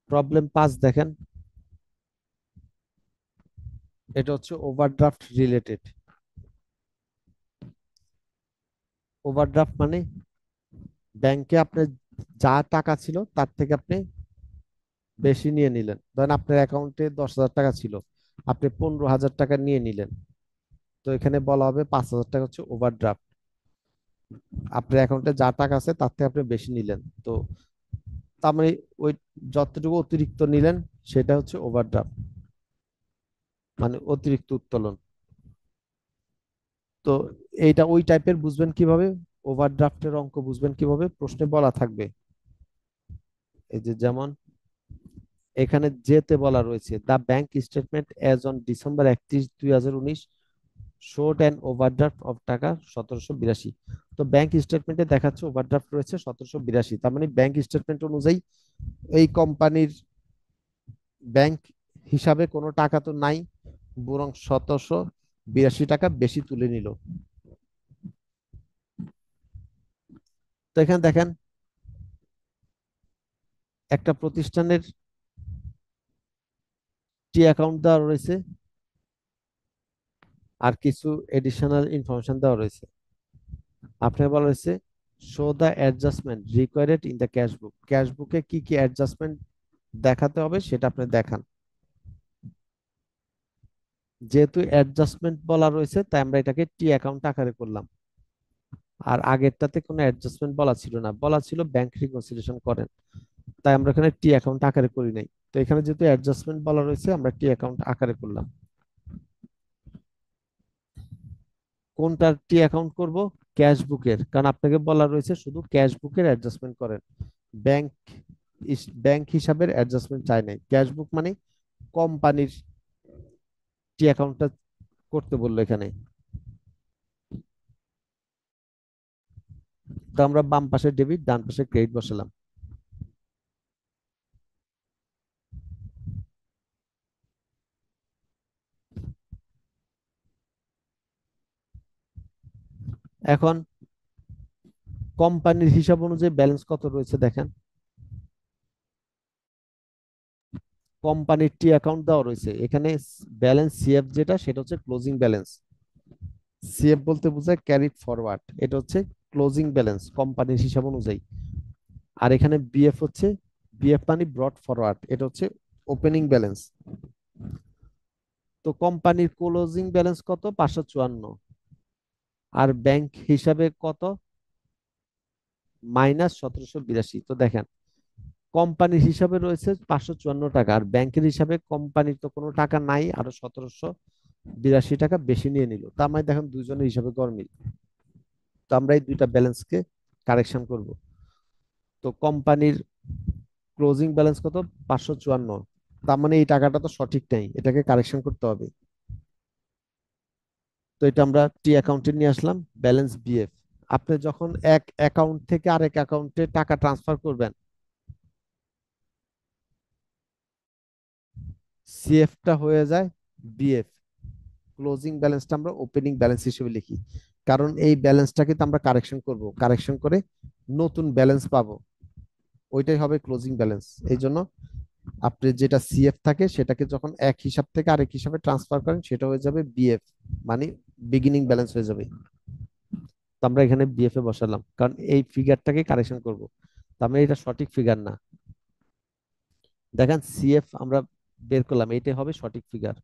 Problem 5 দেখেন, এটা হচ্ছে ওভারড্রাফট রিলেটেড। ওভারড্রাফট মানে ব্যাংকে আপনার যা টাকা ছিল তার থেকে আপনি বেশি নিয়ে নিলেন। ধরেন আপনার অ্যাকাউন্টে 10,000 টাকা ছিল, আপনি 15,000 টাকা নিয়ে নিলেন। তো এখানে বলা হবে 5,000 টাকা হচ্ছে ওভারড্রাফট। আপনার অ্যাকাউন্টে যা টাকা আছে তার থেকে আপনি বেশি নিলেন। তো তার মানে ওই যতটুকু অতিরিক্ত নিলেন সেটা হচ্ছে ওভারড্রাফট, মানে অতিরিক্ত উত্তোলন। তো এইটা ওই টাইপের বুঝবেন কিভাবে, ওভারড্রাফটের অঙ্ক বুঝবেন কিভাবে, প্রশ্নে বলা থাকবে। এই যে যেমন এখানে যেতে বলা রয়েছে, the bank statement as on December 31, 2019 showed an overdraft of টাকা 1782। তো ব্যাংক স্টেটমেন্টে দেখাচ্ছে ওভারড্রাফট রয়েছে 1782, তার মানে ব্যাংক স্টেটমেন্ট অনুযায়ী এই কোম্পানির ব্যাংক হিসাবে কোনো টাকা তো নাই, বরং 1782 টাকা বেশি তুলে নিল। তো এখানে দেখেন একটা প্রতিষ্ঠানের টি অ্যাকাউন্ট দেওয়া রয়েছে, আর কিছু এডিশনাল ইনফরমেশন দেওয়া রয়েছে। আপনাকে বলা হয়েছে show the adjustment required in the cash book, cash বুকে কি কি অ্যাডজাস্টমেন্ট দেখাতে হবে সেটা আপনি দেখান। যেহেতু অ্যাডজাস্টমেন্ট বলা রয়েছে তাই আমরা এটাকে টি অ্যাকাউন্ট আকারে করলাম। আর আগেরটাতে কোনো অ্যাডজাস্টমেন্ট বলা ছিল না, বলা ছিল ব্যাংক রিকনসিলিয়েশন করেন, তাই আমরা এখানে টি অ্যাকাউন্ট আকারে করি নাই। তো এখানে যেহেতু অ্যাডজাস্টমেন্ট বলা রয়েছে আমরা টি অ্যাকাউন্ট আকারে করলাম। কোনটার টি অ্যাকাউন্ট করব? ক্যাশ বুকের, কারণ আপনাকে বলা রয়েছে শুধু ক্যাশ বুকের অ্যাডজাস্টমেন্ট করেন, ব্যাংক ব্যাংক হিসাবের অ্যাডজাস্টমেন্ট চাই নাই। ক্যাশ বুক মানে কোম্পানির টি অ্যাকাউন্টটা করতে বললো এখানে। তো আমরা বাম পাশে ডেবিট ডান পাশে ক্রেডিট বসালাম। এখন কোম্পানির হিসাব অনুযায়ী ব্যালেন্স কত রয়েছে দেখেন, কোম্পানির টি অ্যাকাউন্ট দেওয়া রয়েছে এখানে। ব্যালেন্স সিএফ যেটা সেটা হচ্ছে ক্লোজিং ব্যালেন্স। সিএফ বলতে বোঝায় ক্যারিড ফরওয়ার্ড, এটা হচ্ছে ক্লোজিং ব্যালেন্স কোম্পানির হিসাব অনুযায়ী। আর এখানে বিএফ হচ্ছে, বিএফ মানে ব্রড ফরওয়ার্ড, এটা হচ্ছে ওপেনিং ব্যালেন্স। তো কোম্পানির ক্লোজিং ব্যালেন্স কত? 554। আর ব্যাংক হিসাবে কত? -1782। তো দেখেন কোম্পানির হিসাবে রয়েছে 554 টাকা, আর ব্যাংকের হিসাবে কোম্পানির তো কোনো টাকা নাই, আরো 1782 টাকা বেশি নিয়ে নিল। তার মানে দেখেন দুইজনের হিসাবে গরমিল। তো আমরা এই দুইটা ব্যালেন্সকে কারেকশন করব। তো কোম্পানির ক্লোজিং ব্যালেন্স কত? 554। তার মানে এই টাকাটা তো সঠিক নেই, এটাকে কারেকশন করতে হবে। তো এটা আমরা টি অ্যাকাউন্টে নিয়ে আসলাম, ব্যালেন্স বিএফ। আপনি যখন এক অ্যাকাউন্ট থেকে আরেক অ্যাকাউন্টে টাকা ট্রান্সফার করবেন, সিএফটা হয়ে যায় বিএফ, ক্লোজিং ব্যালেন্সটা আমরা ওপেনিং ব্যালেন্স হিসেবে লিখি। কারণ এই ব্যালেন্সটাকে তো আমরা কারেকশন করব, কারেকশন করে নতুন ব্যালেন্স পাবো, ওইটাই হবে ক্লোজিং ব্যালেন্স। এই জন্য আপনি যেটা সিএফ থাকে সেটাকে যখন এক হিসাব থেকে আরেক হিসাবে ট্রান্সফার করেন সেটা হয়ে যাবে বিএফ, মানে বিগিনিং ব্যালেন্স হয়ে যাবে। তো আমরা এখানে বিএফ এ বসালাম কারণ এই ফিগারটাকে কারেকশন করব। তার মানে এটা সঠিক ফিগার না। দেখেন সিএফ আমরা বের করলাম, এইটাই হবে সঠিক ফিগার।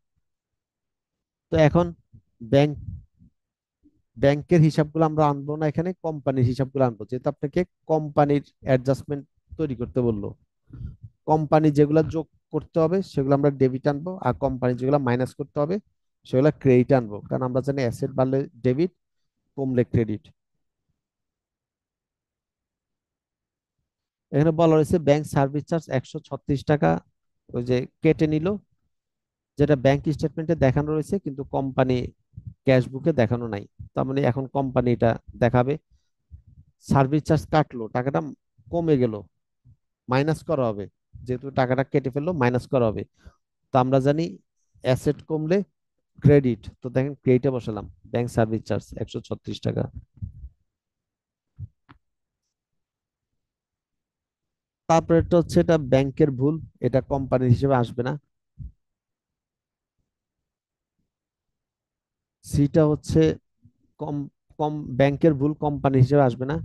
তো এখন ব্যাংক ব্যাংকের হিসাবগুলো আমরা আনবো না, এখানে কোম্পানির হিসাবগুলো আনবো, যেহেতু আপনাকে কোম্পানির অ্যাডজাস্টমেন্ট তৈরি করতে বললো। কোম্পানি যেগুলো যোগ করতে হবে সেগুলো আমরা ডেবিট আনবো, আর কোম্পানি যেগুলো মাইনাস করতে হবে সেগুলো ক্রেডিট আনবো, কারণ আমরা জানি অ্যাসেট বাড়লে ডেবিট, কমলে ক্রেডিট। এখানে বলা রয়েছে ব্যাংক সার্ভিস চার্জ 136 টাকা ওই যে কেটে নিল, যেটা ব্যাংক স্টেটমেন্টে দেখানো রয়েছে কিন্তু কোম্পানি ক্যাশ বুকে দেখানো নাই। তার মানে এখন কোম্পানি এটা দেখাবে। সার্ভিস চার্জ কাটলো, টাকাটা কমে গেল, মাইনাস করা হবে, যেহেতু টাকাটা কেটে ফেললো মাইনাস করা হবে। তো আমরা জানি অ্যাসেট কমলে ক্রেডিট, তো দেখেন ক্রেডিটে বসালাম ব্যাংক সার্ভিস চার্জ 136 টাকা। তারপরে এটা হচ্ছে এটা ব্যাংকের ভুল, এটা কোম্পানির হিসেবে আসবে না। সিটা হচ্ছে কম কম ব্যাংকের ভুল কোম্পানি হিসেবে আসবে না।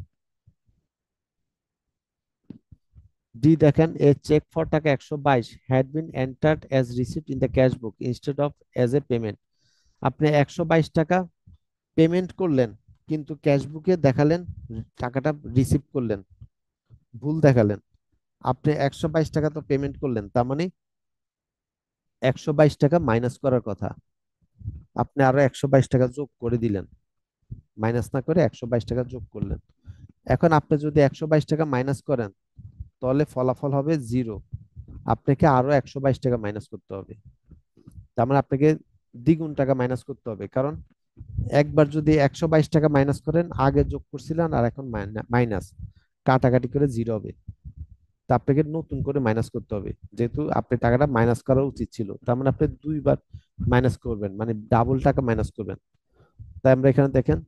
ডি দেখেন, এ চেক ফর টাকা 122 had been entered as receipt in the cash book instead of as a payment. আপনি 122 টাকা পেমেন্ট করলেন, কিন্তু ক্যাশ বুকে দেখালেন টাকাটা রিসিভ করলেন, ভুল দেখালেন। আপনি 122 টাকা তো পেমেন্ট করলেন, তার মানে 122 টাকা মাইনাস করার কথা, আপনি আরো 122 টাকা যোগ করে দিলেন, মাইনাস না করে 122 টাকা যোগ করলেন। এখন আপনি যদি 122 টাকা মাইনাস করেন, তাহলে ফলাফল হবে জিরো, আপনাকে আরো 122 টাকা মাইনাস করতে হবে। তার মানে আপনাকে দ্বিগুণ টাকা মাইনাস করতে হবে, কারণ একবার যদি 122 টাকা মাইনাস করেন, আগে যোগ করছিলেন আর এখন মাইনাস, কাটাকাটি করে জিরো হবে। তা আপনাকে নতুন করে মাইনাস করতে হবে, যেহেতু আপনি টাকাটা মাইনাস করা উচিত ছিল, তার মানে আপনি দুইবার মাইনাস করবেন, মানে ডাবল টাকা মাইনাস করবেন। তাই আমরা এখানে দেখেন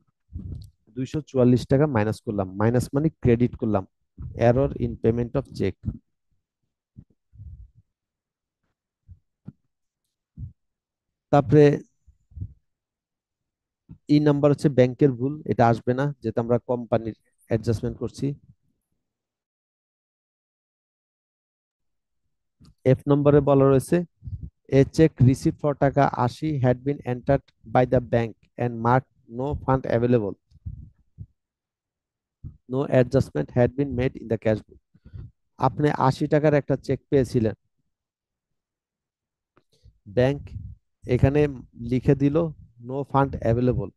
244 টাকা মাইনাস করলাম, মাইনাস মানে ক্রেডিট করলাম, error in payment of cheque. তারপরে ই নাম্বার হচ্ছে ব্যাংকের ভুল, এটা আসবে না যেহেতু আমরা কোম্পানির অ্যাডজাস্টমেন্ট করছি। এফ নম্বরে বলা রয়েছে, এ চেক রিসিভ ফর টাকা 80 had been entered by the bank and mark no fund available, no adjustment had been made in the cash book. আপনি 80 টাকার একটা চেক পেয়েছিলেন, ব্যাংক এখানে লিখে দিল নো ফান্ড অ্যাভেলেবল,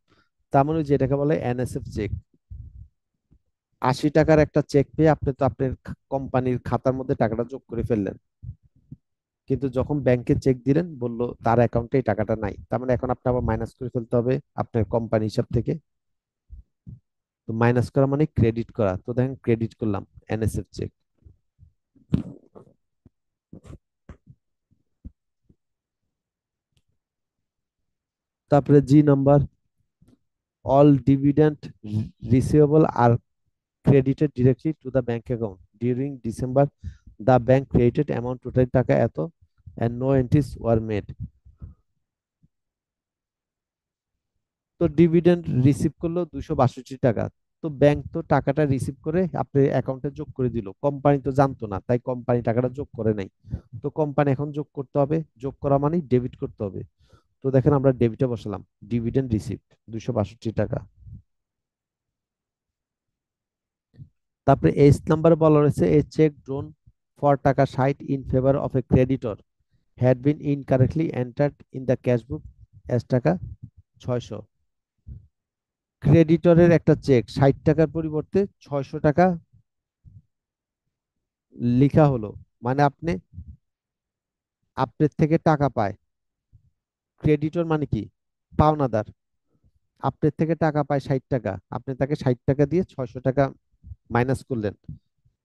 তার মানে যেটাকে বলে এনএসএফ চেক। 80 টাকার একটা চেক পেয়ে আপনি তো আপনার কোম্পানির খাতার মধ্যে টাকাটা যোগ করে ফেললেন, কিন্তু যখন ব্যাংকে চেক দিলেন বললো তার অ্যাকাউন্টে এই টাকাটা নাই, তার মানে এখন আপনি আবার মাইনাস করে ফেলতে হবে আপনার কোম্পানি হিসাব থেকে। তো মাইনাস করা মানে ক্রেডিট করা, তো দেখেন ক্রেডিট করলাম এনএসএফ চেক। তারপরে G number, all dividend receivable আর credited directly to the bank account during December. The bank credited amount total টাকা এত and no entries were made. তো ডিভিডেন্ড রিসিভ করলো 262 টাকা, তো ব্যাংক তো টাকাটা রিসিভ করে আপনার অ্যাকাউন্টে যোগ করে দিল, কোম্পানি তো জানতো না, তাই কোম্পানি টাকাটা যোগ করে নাই। তো কোম্পানি এখন যোগ করতে হবে, যোগ করা মানে ডেবিট করতে হবে। তো দেখেন আমরা ডেবিটে বসালাম, ডিভিডেন্ড রিসিভ 262 টাকা। তারপরে এইচ নাম্বার বলা রয়েছে, এ চেক ড্রোন ফর টাকা 60 in favour of a creditor had been incorrectly entered in the cash book as টাকা 600। ক্রেডিটরের একটা চেক 60 টাকার পরিবর্তে 600 টাকা লিখা হলো, মানে আপনি আপনার থেকে টাকা পায়। ক্রেডিটর মানে কি? পাওনাদার। আপনার থেকে টাকা পায় 60 টাকা, আপনি তাকে 60 টাকা দিয়ে 600 টাকা মাইনাস করলেন।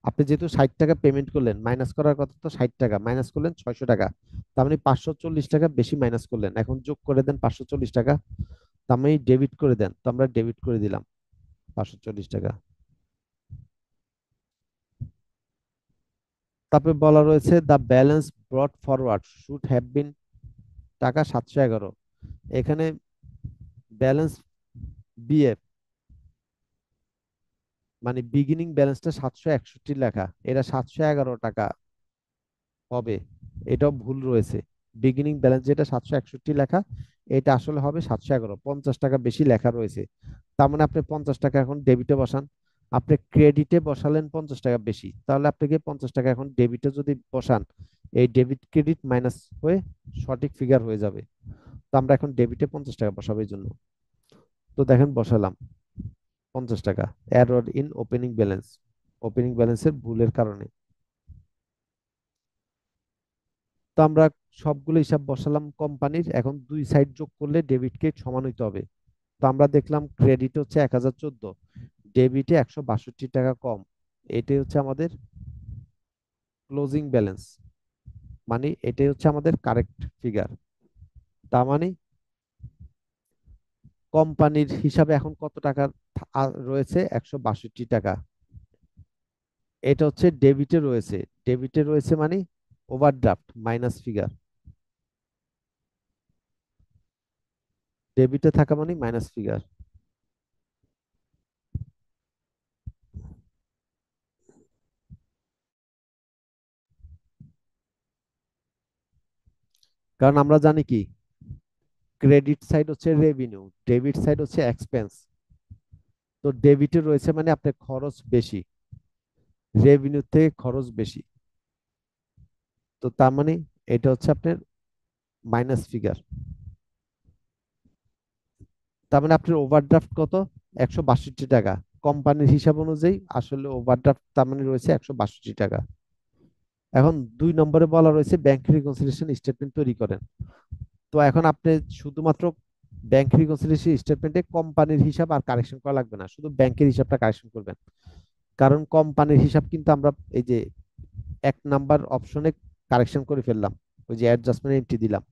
আপনি যেহেতু 60 টাকা পেমেন্ট করলেন, মাইনাস করার কথা তো 60 টাকা, মাইনাস করলেন 600 টাকা, তার মানে 540 টাকা বেশি মাইনাস করলেন। এখন যোগ করে দেন 540 টাকা, তার মানে ডেবিট করে দেন, তো আমরা ডেবিট করে দিলাম 540 টাকা। তারপরে বলা রয়েছে, the balance ব্রট forward should have been টাকা 711। এখানে ব্যালেন্স বিএফ মানে বিগিনিং ব্যালেন্সটা 761 লেখা, এটা 711 টাকা হবে, এটাও ভুল রয়েছে। বিগিনিং ব্যালেন্স যেটা 761 লেখা, এটা আসলে হবে 711, 50 টাকা বেশি লেখা রয়েছে। তার মানে আপনি 50 টাকা এখন ডেবিটে বসান, আপনি ক্রেডিটে বসালেন 50 টাকা বেশি, তাহলে আপনাকে 50 টাকা এখন ডেবিটে যদি বসান, এই ডেবিট ক্রেডিট মাইনাস হয়ে সঠিক ফিগার হয়ে যাবে। তো আমরা এখন ডেবিটে 50 টাকা বসাবো এই জন্য। তো দেখেন বসালাম 50 টাকা, error in opening balance, opening ব্যালেন্সের ভুলের কারণে। তো আমরা সবগুলো হিসাব বসালাম কোম্পানির, এখন দুই সাইড যোগ করলে ডেবিট কে সমান হইতে হবে। তো আমরা দেখলাম ক্রেডিট হচ্ছে 1014, ডেবিটে 162 টাকা কম, এটাই হচ্ছে আমাদের ক্লোজিং ব্যালেন্স, মানে এটাই হচ্ছে আমাদের কারেক্ট ফিগার। তার মানে কোম্পানির হিসাবে এখন কত টাকা রয়েছে? 162 টাকা। এটা হচ্ছে ডেবিটে রয়েছে। ডেবিটে রয়েছে মানে ওভারড্রাফট মাইনাস ফিগার। ডেবিটে থাকা মানে মাইনাস ফিগার। কারণ আমরা জানি কি, ক্রেডিট সাইড হচ্ছে রেভিনিউ, ডেবিট সাইড হচ্ছে এক্সপেন্স। তো ডেবিটে রয়েছে মানে আপনার খরচ বেশি, রেভিনিউ থেকে খরচ বেশি। তো তার মানে এটা হচ্ছে আপনার মাইনাস ফিগার। তার মানে আপনার ওভারড্রাফট কত? 162 টাকা। কোম্পানির হিসাব অনুযায়ী আসলে ওভারড্রাফট তার মানে রয়েছে 162 টাকা। এখন 2 নম্বরে বলা রয়েছে ব্যাংক রিকনসিলিয়েশন স্টেটমেন্ট তৈরি করেন। তো এখন আপনি শুধুমাত্র ব্যাংক রিকনসিলিয়েশন স্টেটমেন্টে কোম্পানির হিসাব আর কারেকশন করা লাগবে না, শুধু ব্যাংকের হিসাবটা কারেকশন করবেন। কারণ কোম্পানির হিসাব কিন্তু আমরা এই যে 1 নাম্বার অপশনে কারেকশন করে ফেললাম, ওই যে অ্যাডজাস্টমেন্ট এন্ট্রি দিলাম।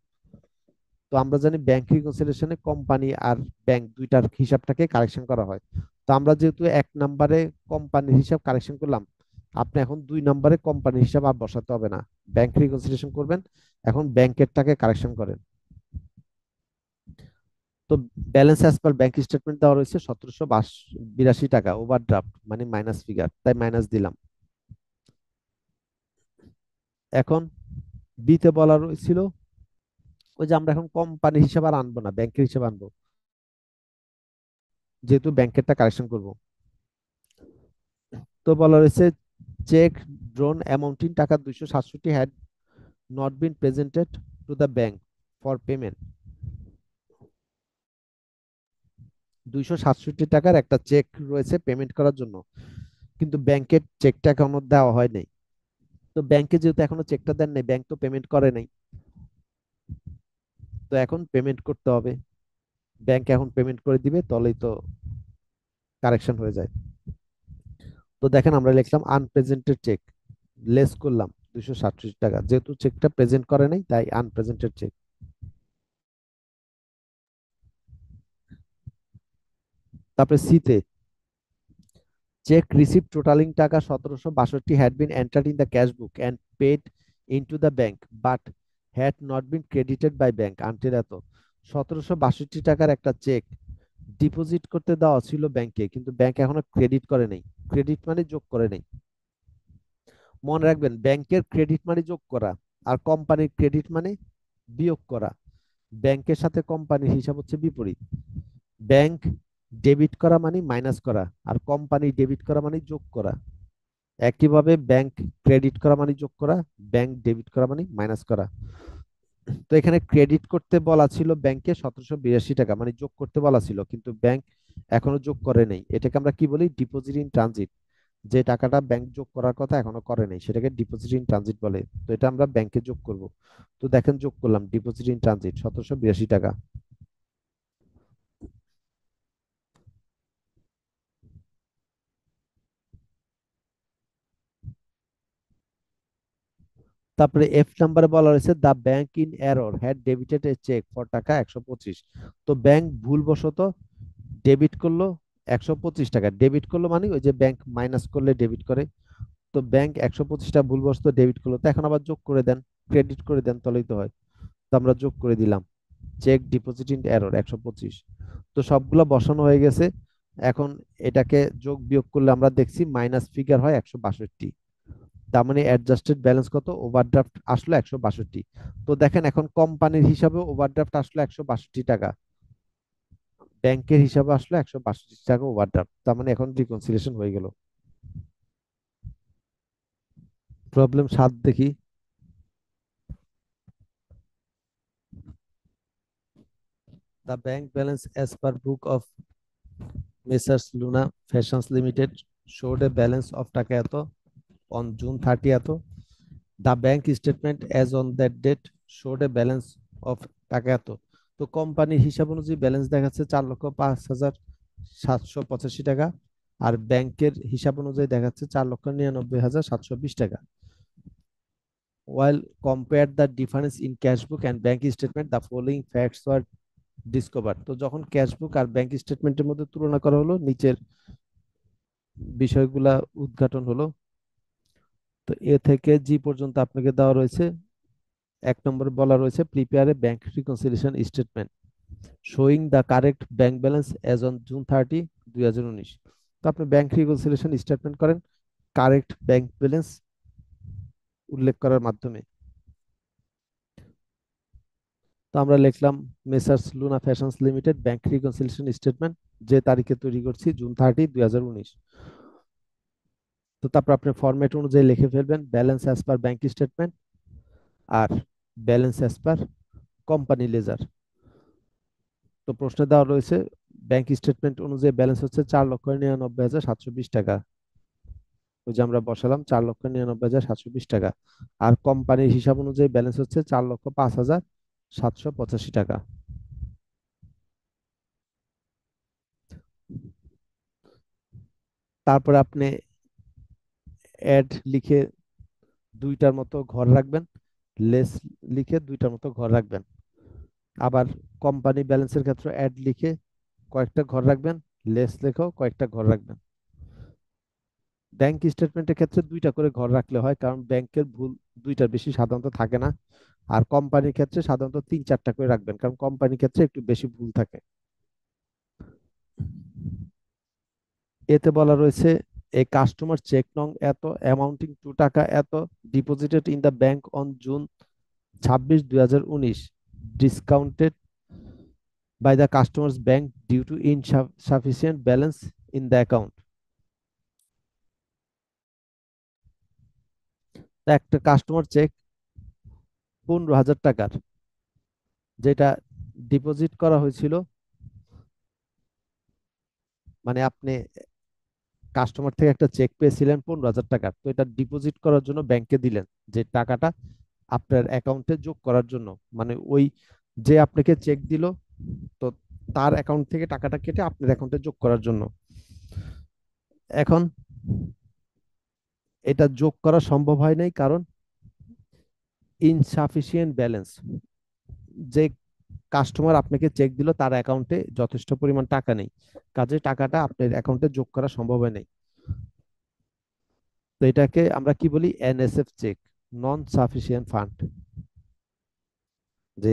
তো আমরা জানি ব্যাংক রিকনসিলিয়েশনে কোম্পানি আর ব্যাংক দুইটার হিসাবটাকে কারেকশন করা হয়। তো আমরা যেহেতু 1 নাম্বারে কোম্পানির হিসাব কারেকশন করলাম, আপনি এখন 2 নাম্বারে কোম্পানির হিসাব আর বসাতে হবে না, ব্যাংক রিকনসিলিয়েশন করবেন। এখন ব্যাংকেরটাকে কারেকশন করেন। তো balance as per bank statement দেওয়া রয়েছে 1782 টাকা, ওভারড্রাফট মানে মাইনাস ফিগার, তাই মাইনাস দিলাম। এখন বিতে বলা রয়েছিল ওই যে আমরা এখন কোম্পানির হিসাব আর আনবো না, ব্যাংকের হিসাব আনবো, যেহেতু ব্যাংকেরটা কারেকশন করব। তো বলা রয়েছে চেক ড্রোন অ্যামাউন্টিং টাকা 267 had not been presented to the bank for payment. 267 টাকার একটা চেক রয়েছে পেমেন্ট করার জন্য, কিন্তু ব্যাংকের চেকটা এখনো দেওয়া হয় নাই। তো ব্যাংকে যেহেতু এখনো চেকটা দেন নাই, ব্যাংক তো পেমেন্ট করে নাই, তো এখন পেমেন্ট করতে হবে। ব্যাংক এখন পেমেন্ট করে দিবে, তবেই তো কারেকশন হয়ে যায়। তো দেখেন আমরা লিখলাম আনপ্রেজেন্টেড চেক, লেস করলাম 267 টাকা, যেহেতু চেকটা প্রেজেন্ট করে নাই তাই আনপ্রেজেন্টেড চেক। তারপরে সিতে চেক রিসিভ টোটালিং টাকা 1762 had been entered in the cash book and paid into the bank but had not been credited by bank until এত 1762 টাকার একটা চেক ডিপোজিট করতে দেওয়া ছিল ব্যাংকে, কিন্তু ব্যাংক এখনো ক্রেডিট করে নাই। ক্রেডিট মানে যোগ করে নাই। মনে রাখবেন ব্যাংকের ক্রেডিট মানে যোগ করা, আর কোম্পানির ক্রেডিট মানে বিয়োগ করা। ব্যাংকের সাথে কোম্পানির হিসাব হচ্ছে বিপরীত। ব্যাংক ডেবিট করা মানে মাইনাস করা, আর কোম্পানি ডেবিট করা মানে যোগ করা। একইভাবে ব্যাংক ক্রেডিট করা মানে যোগ করা, ব্যাংক ডেবিট করা মানে মাইনাস করা। তো এখানে ক্রেডিট করতে বলা ছিল ব্যাংকে 1782 টাকা, মানে যোগ করতে বলা ছিল, কিন্তু ব্যাংক এখনো যোগ করে নাই। এটাকে আমরা কি বলি? Deposit in transit. যে টাকাটা ব্যাংক যোগ করার কথা এখনো করে নাই সেটাকে ডিপোজিট ইন ট্রানজিট বলে। তো এটা আমরা ব্যাংকে যোগ করব। তো দেখেন যোগ করলাম ডিপোজিট ইন ট্রানজিট 1782 টাকা। তারপরে F নাম্বারে বলা হয়েছে the bank in error had debited a cheque for টাকা 125। তো ব্যাংক ভুলবশত ডেবিট করলো 125 টাকা। ডেবিট করলো মানে ওই যে ব্যাংক মাইনাস করলে ডেবিট করে, তো ব্যাংক 125 টাকা ভুলবশত ডেবিট করলো, তো এখন আবার যোগ করে দেন, ক্রেডিট করে দেন, তাহলেই তো হয়। তো আমরা যোগ করে দিলাম চেক ডিপোজিট ইন এরর 125। তো সবগুলো বসানো হয়ে গেছে। এখন এটাকে যোগ বিয়োগ করলে আমরা দেখছি মাইনাস ফিগার হয় 162। তার মানে অ্যাডজাস্টেড ব্যালেন্স কত? ওভারড্রাফট আসলো 162। তো দেখেন এখন কোম্পানির হিসাবে ওভারড্রাফট আসলো 162 টাকা, ব্যাংকের হিসাবে আসলো 162 টাকা ওভারড্রাফট। তার মানে এখন রিকনসিলিয়েশন হয়ে গেল। প্রবলেম 7 দেখি। The bank balance as per book of Messrs. Luna Fashions Limited showed a balance of টাকা এত on June 30 এত. The bank statement as on that date showed a balance of টাকা এত। তো কোম্পানির হিসাব অনুযায়ী ব্যালেন্স দেখাচ্ছে 4,05,785 টাকা, আর ব্যাংকের হিসাব অনুযায়ী দেখাচ্ছে 4,99,720 টাকা। While compared the difference in cash book and bank statement, the following facts were discover. তো যখন ক্যাশবুক আর ব্যাংক স্টেটমেন্টের মধ্যে তুলনা করা হলো, নিচের বিষয়গুলা উদ্ঘাটন হলো। তো এ থেকে জি পর্যন্ত আপনাকে দেওয়া রয়েছে। এক নম্বরে বলা রয়েছে prepare a bank reconciliation statement showing the correct bank balance as on June 30, 2019। তো আপনি ব্যাংক রিকনসিলিয়েশন স্টেটমেন্ট করেন কারেক্ট ব্যাংক ব্যালেন্স উল্লেখ করার মাধ্যমে। তো আমরা লিখলাম messrs Luna fashions limited bank reconciliation statement, যে তারিখে তৈরি করছি জুন 30, 2019। তো তারপর আপনি ফরম্যাট অনুযায়ী লিখে ফেলবেন balance as per bank statement আর balance as per company ledger. তো প্রশ্নে দেওয়া রয়েছে ব্যাংক স্টেটমেন্ট অনুযায়ী ব্যালেন্স হচ্ছে 4,99,720 টাকা। ওই যে আমরা বসালাম 4,99,720 টাকা। আর কোম্পানির হিসাব অনুযায়ী ব্যালেন্স হচ্ছে 4,05,785 টাকা। তারপরে আপনি অ্যাড লিখে দুইটার মতো ঘর রাখবেন, লেস লিখে দুইটার মতো ঘর রাখবেন। আবার কোম্পানি ব্যালেন্সের ক্ষেত্রে অ্যাড লিখে কয়েকটা ঘর রাখবেন, লেস লেখেও কয়েকটা ঘর রাখবেন। ব্যাংক স্টেটমেন্টের ক্ষেত্রে দুইটা করে ঘর রাখলে হয়, কারণ ব্যাংকের ভুল দুইটার বেশি সাধারণত থাকে না। আর কোম্পানির ক্ষেত্রে সাধারণত 3-4টা করে রাখবেন, কারণ কোম্পানির ক্ষেত্রে একটু বেশি ভুল থাকে। এতে বলা রয়েছে এ কাস্টমার চেক নং এত অ্যামাউন্টিং টু টাকা এত deposited in the bank on June 26, 2019 discounted by the customer's bank due to insufficient balance in the account. একটা কাস্টমার চেক 15,000 টাকার, যেটা ডিপোজিট করা হয়েছিল, মানে আপনি কাস্টমার থেকে একটা চেক পেয়েছিলেন 15,000 টাকা, তো এটা ডিপোজিট করার জন্য ব্যাংকে দিলেন, যে টাকাটা আপনার অ্যাকাউন্টে যোগ করার জন্য। মানে ওই যে আপনাকে চেক দিল, তো তার অ্যাকাউন্ট থেকে টাকাটা কেটে আপনার অ্যাকাউন্টে যোগ করার জন্য। এখন এটা যোগ করা সম্ভব হয় নাই, কারণ ইনসাফিসিয়েন্ট ব্যালেন্স, যে কাস্টমার আপনাকে চেক দিল তার অ্যাকাউন্টে যথেষ্ট পরিমাণ টাকা নেই, কাজে টাকাটা আপনার অ্যাকাউন্টে যোগ করা সম্ভব হয় নাই। তো এটাকে আমরা কি বলি, এনএসএফ চেক, নন সাফিসিয়েন্ট ফান্ড। যে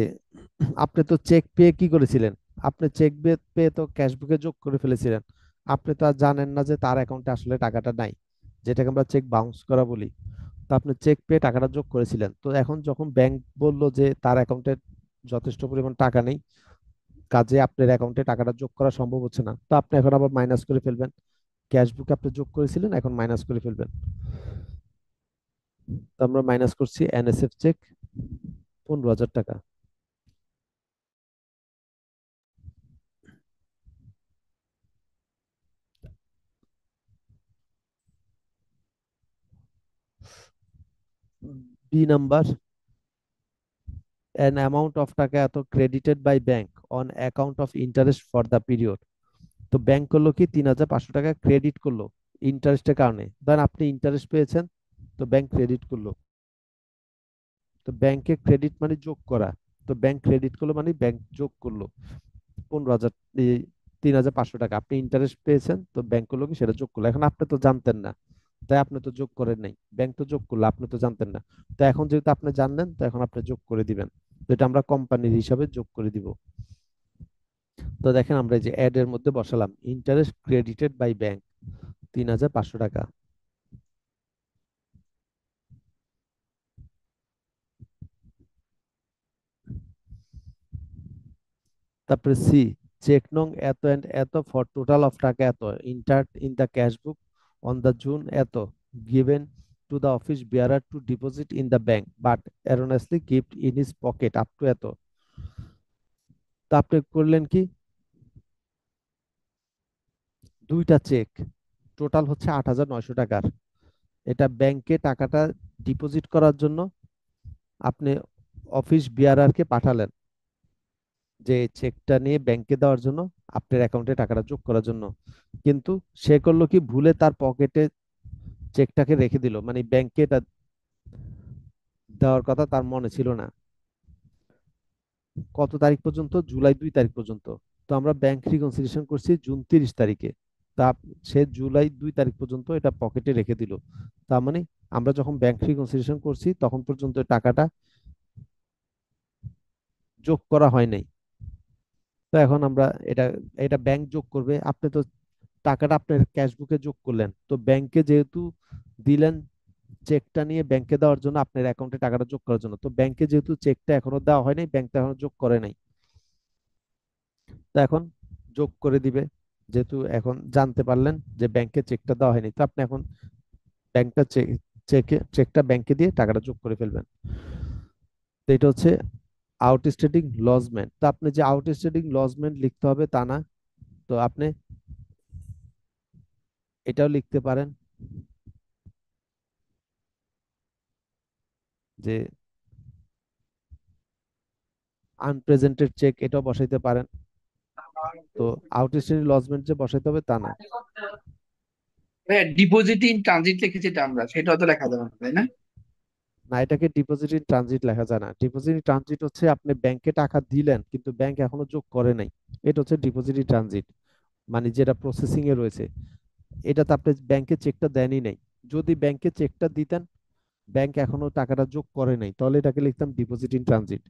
আপনি তো চেক পেয়ে কি করেছিলেন, আপনি চেক পেয়ে তো ক্যাশবুকে যোগ করে ফেলেছিলেন, আপনি তো আর জানেন না যে তার অ্যাকাউন্টে আসলে টাকাটা নাই, যেটাকে আমরা চেক বাউন্স করা বলি। তো আপনি চেক পেয়ে টাকাটা যোগ করেছিলেন, তো এখন যখন ব্যাংক বলল যে তার অ্যাকাউন্টে যথেষ্ট পরিমাণ টাকা নেই, কাজে আপনার অ্যাকাউন্টে টাকাটা যোগ করা সম্ভব হচ্ছে না, তো আপনি এখন আবার মাইনাস করে ফেলবেন। ক্যাশবুকে আপনি যোগ করেছিলেন, এখন মাইনাস করে ফেলবেন। তো আমরা মাইনাস করছি এনএসএফ চেক 15,000 টাকা। B number, an amount of টাকা এত credited by bank on account of interest for the period। তো ব্যাংক করলো কি 3,500 টাকা ক্রেডিট করলো ইন্টারেস্টের কারণে, ধরেন আপনি ইন্টারেস্ট পেয়েছেন, তো ব্যাংক ক্রেডিট করলো। তো ব্যাংকে ক্রেডিট মানে যোগ করা, তো ব্যাংক ক্রেডিট করলো মানে ব্যাংক যোগ করলো 15,000, 3,500 টাকা আপনি ইন্টারেস্ট পেয়েছেন, তো ব্যাংক করলো কি সেটা যোগ করলো। এখন আপনি তো জানতেন না, তাই আপনি তো যোগ করেন নাই, ব্যাংক তো যোগ করলো, আপনি তো জানতেন না। তো এখন যেহেতু আপনি জানলেন, তো এখন আপনি যোগ করে দিবেন। তো এটা আমরা কোম্পানির হিসাবে যোগ করে দিব। তো দেখেন আমরা এই যে অ্যাড এর মধ্যে বসালাম ইন্টারেস্ট ক্রেডিটেড বাই ব্যাংক 3,500 টাকা। তারপরে সি, চেক নং এত এন্ড এত ফর টোটাল অফ টাকা এত entered in the cash book on the June এত given to the office bearer to deposit in the bank but erroneously kept in his pocket up to এত। তা আপনি করলেন কি, দুইটা চেক, টোটাল হচ্ছে 8,900 টাকার, এটা ব্যাংকে টাকাটা ডিপোজিট করার জন্য আপনি অফিস বিয়ারারকে পাঠালেন, যে চেকটা নিয়ে ব্যাংকে দেওয়ার জন্য, আপনার অ্যাকাউন্টে টাকাটা যোগ করার জন্য। কিন্তু সে করলো কি, ভুলে তার পকেটে চেকটাকে রেখে দিল, মানে ব্যাংকে এটা দেওয়ার কথা তার মনে ছিল না। কত তারিখ পর্যন্ত, জুলাই 2 তারিখ পর্যন্ত। তো আমরা ব্যাংক রিকনসিলিয়েশন করছি জুন 30 তারিখে। তা সে জুলাই 2 তারিখ পর্যন্ত এটা পকেটে রেখে দিল। তার মানে আমরা যখন ব্যাংক রিকনসিলিয়েশন করছি তখন পর্যন্ত টাকাটা যোগ করা হয় নাই। তো এখন আমরা এটা এটা ব্যাংক যোগ করবে। আপনি তো টাকাটা আপনার ক্যাশ বুকে যোগ করলেন, তো ব্যাংকে যেহেতু দিলেন চেকটা নিয়ে ব্যাংকে দেওয়ার জন্য, আপনার অ্যাকাউন্টে টাকাটা যোগ করার জন্য, তো ব্যাংকে যেহেতু চেকটা এখনো দেওয়া হয়নি, ব্যাংকটা এখনো যোগ করে নাই, তো এখন যোগ করে দিবে। যেহেতু এখন জানতে পারলেন যে ব্যাংকে চেকটা দেওয়া হয়নি, তো আপনি এখন ব্যাংকটা চেকটা ব্যাংকে দিয়ে টাকাটা যোগ করে ফেলবেন। তো এটা হচ্ছে আউটস্ট্যান্ডিং লজমেন্ট। তো আপনি যে আউটস্ট্যান্ডিং লজমেন্ট লিখতে হবে তা না, তো আপনি এটাও লিখতে পারেন যে আনপ্রেজেন্টেড চেক, এটাও বসাইতে পারেন। তো আউটস্ট্যান্ডিং লজমেন্ট যে বসাইতে হবে তা না। হ্যাঁ, ডিপোজিট ইন ট্রানজিট লিখেছি যেটা আমরা, সেটাও তো লেখা যাবে না, তাই না? না, এটাকে ডিপোজিট ইন ট্রানজিট লেখা যায় না। ডিপোজিট ইন ট্রানজিট হচ্ছে আপনি ব্যাংকে টাকা দিলেন কিন্তু ব্যাংক এখনো যোগ করে নাই, এটা হচ্ছে ডিপোজিট ইন ট্রানজিট, মানে যেটা প্রসেসিং এ রয়েছে। এটাতে আপনি ব্যাংকে চেকটা দেনই নাই। যদি ব্যাংকে চেকটা দিতেন, ব্যাংক এখনো টাকাটা যোগ করে নাই, তাহলে এটাকে লিখতাম ডিপোজিট ইন ট্রানজিট।